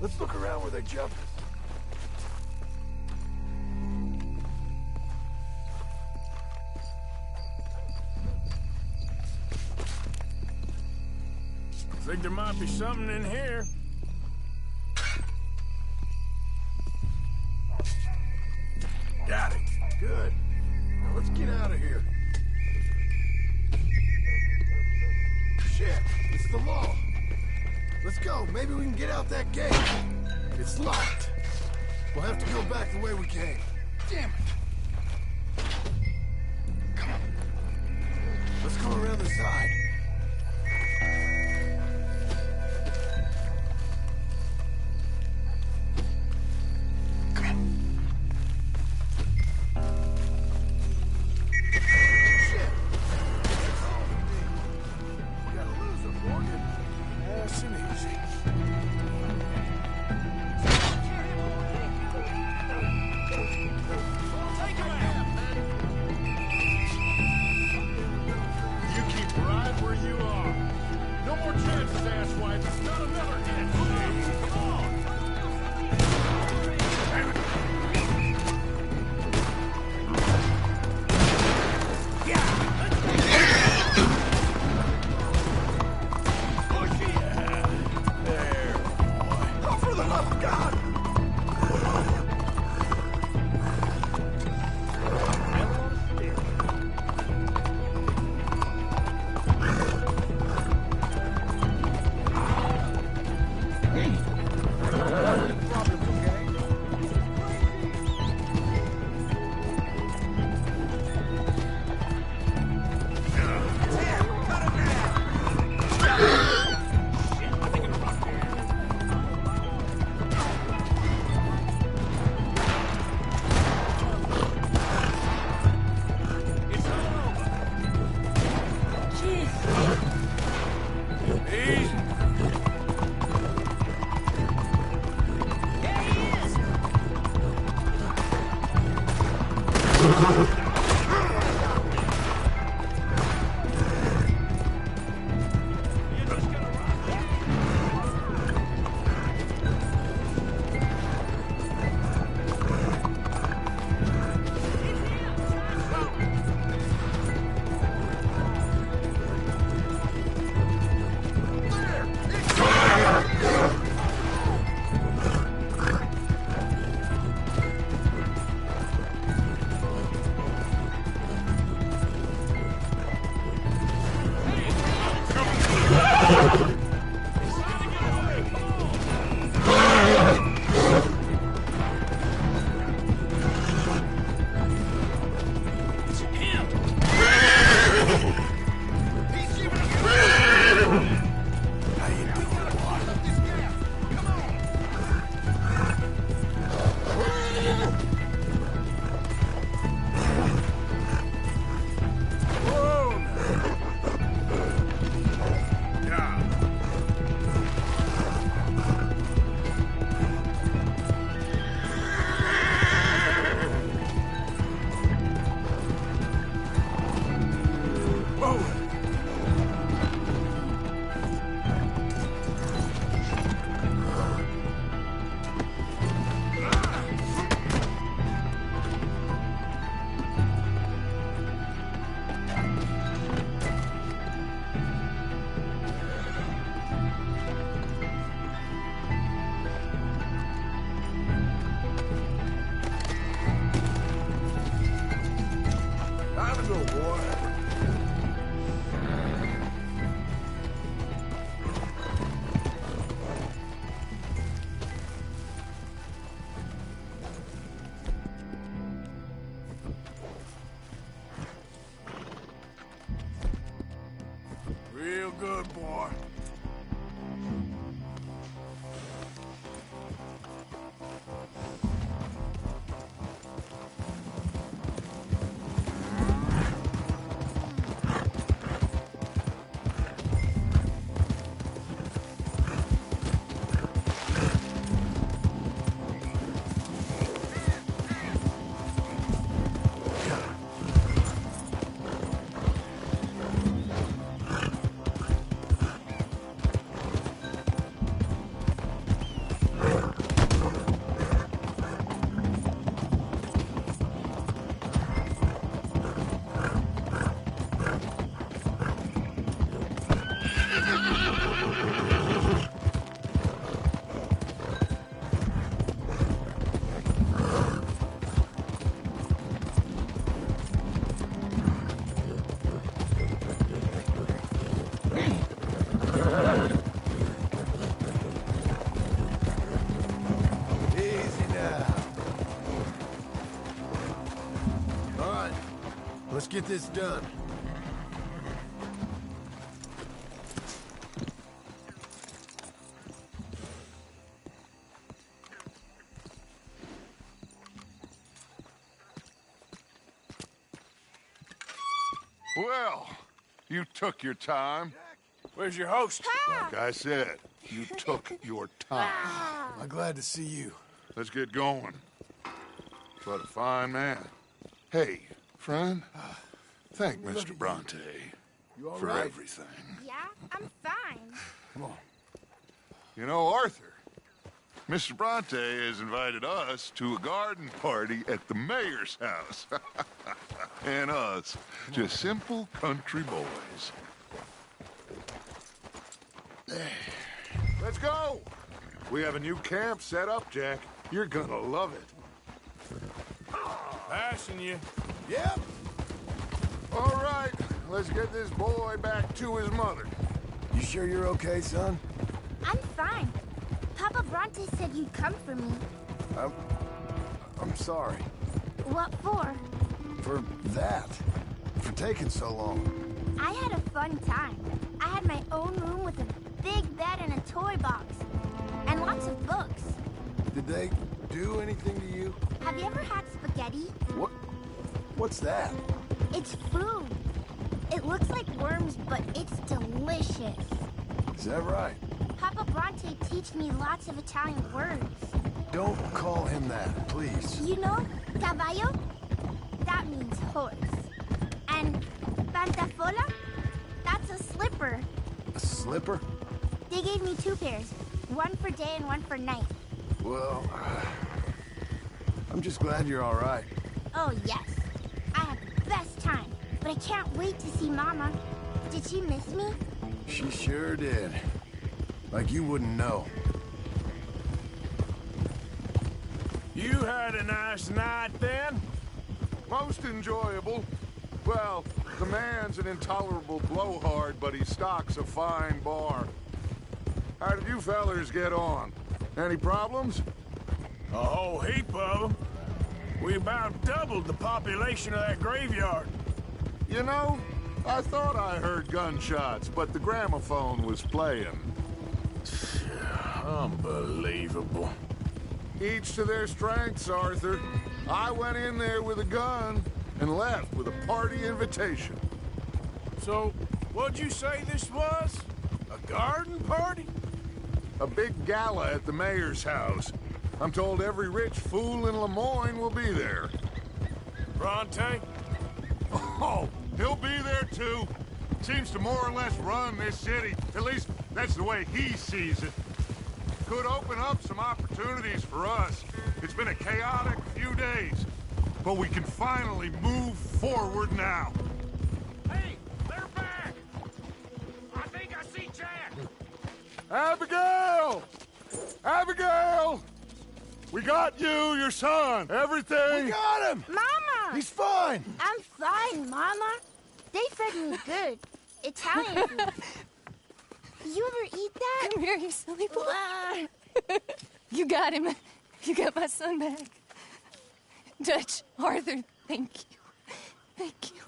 let's look around where they jumped us. Think there might be something in here. Got it. Good. Now let's get out of here. Shit, it's the law. Let's go. Maybe we can get out that gate. It's locked. We'll have to go back the way we came. Damn it. Come on. Let's go around the side. Real good, boy. Let's get this done. Well, you took your time. Where's your host? Like I said, you took your time. I'm glad to see you. Let's get going. What a fine man. Hey, friend, thank Mr. Bronte for right? everything. Yeah, I'm fine. Come on. You know, Arthur, Mr. Bronte has invited us to a garden party at the mayor's house. And us, just simple country boys. Let's go! We have a new camp set up, Jack. You're gonna love it. Passing you. Yep. All right, let's get this boy back to his mother. You sure you're okay, son? I'm fine. Papa Bronte said you'd come for me. I'm sorry. What for? For that. For taking so long. I had a fun time. I had my own room with a big bed and a toy box. And lots of books. Did they do anything to you? Have you ever had spaghetti? What's that? It's food. It looks like worms, but it's delicious. Is that right? Papa Bronte teach me lots of Italian words. Don't call him that, please. You know, caballo? That means horse. And pantafola? That's a slipper. A slipper? They gave me 2 pairs. One for day and one for night. Well, I'm just glad you're all right. Oh, yes. I had the best time. But I can't wait to see Mama. Did she miss me? She sure did. Like you wouldn't know. You had a nice night then? Most enjoyable. Well, the man's an intolerable blowhard, but he stocks a fine bar. How did you fellers get on? Any problems? A whole heap of them. We about doubled the population of that graveyard. You know, I thought I heard gunshots, but the gramophone was playing. Unbelievable. Each to their strengths, Arthur. I went in there with a gun and left with a party invitation. So, what'd you say this was? A garden party? A big gala at the mayor's house. I'm told every rich fool in Lemoyne will be there. Bronte? Oh, he'll be there too. Seems to more or less run this city. At least, that's the way he sees it. Could open up some opportunities for us. It's been a chaotic few days, but we can finally move forward now. Hey, they're back! I think I see Jack! Abigail! Abigail! We got you, your son, everything. We got him! Mama! He's fine! I'm fine, Mama. They fed me good. Italian food. You ever eat that? Come here, you silly boy. You got him. You got my son back. Dutch, Arthur, thank you. Thank you.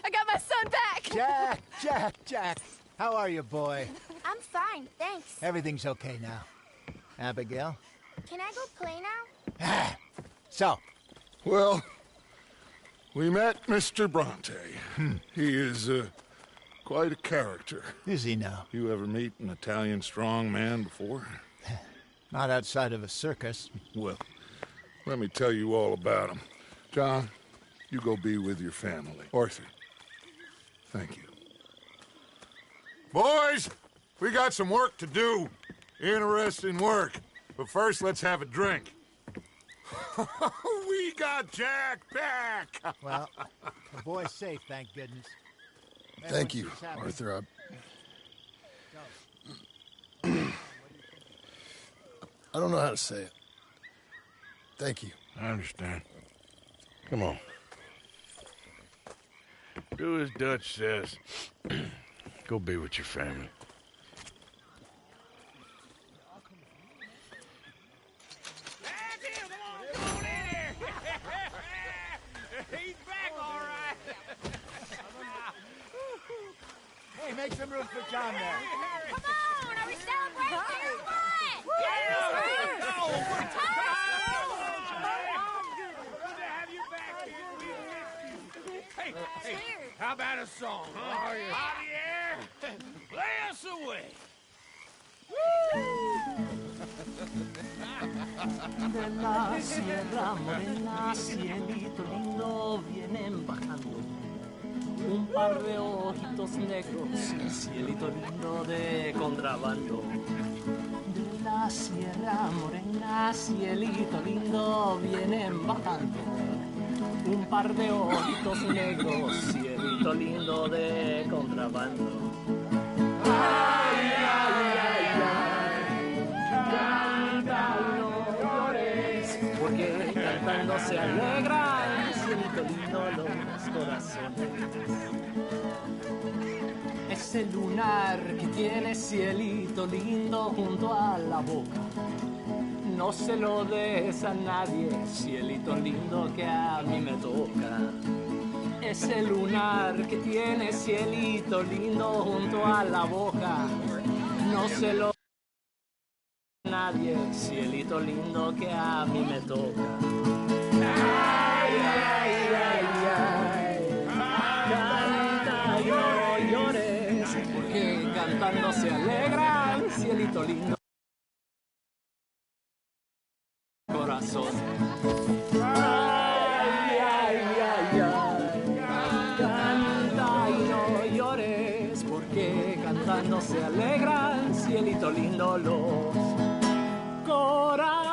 I got my son back! Jack. How are you, boy? I'm fine, thanks. Everything's okay now. Abigail? Can I go play now? So? Well, we met Mr. Bronte. He is, quite a character. Is he now? You ever meet an Italian strong man before? Not outside of a circus. Well, let me tell you all about him. John, you go be with your family. Arthur, thank you. Boys, we got some work to do. Interesting work. But first, let's have a drink. We got Jack back! Well, the boy's safe, thank goodness. Thank you, Arthur. I don't know how to say it. Thank you. I understand. Come on. Do as Dutch says. Go be with your family. He's back, all right. Hey, make some room for John there. Come on, are we celebrating or what? Good to have you back, kid. Hey, how about a song, huh? Javier, play us away. De la sierra morena, cielito lindo, vienen bajando un par de ojitos negros, cielito lindo de contrabando. De la sierra morena, cielito lindo, vienen bajando un par de ojitos negros, cielito lindo de contrabando. Ay, ay, ay, ay, canta y no llores, porque cantando se alegran, cielito lindo los corazones. Ese lunar que tiene cielito lindo junto a la boca, no se lo des a nadie, cielito lindo que a mí me toca. Ese lunar que tiene cielito lindo junto a la boca, no se lo des a nadie, cielito lindo que a mí me toca. Ay, ay, ay, ay, canta y no llores, porque cantando se alegran, cielito lindo. lindo los corazones.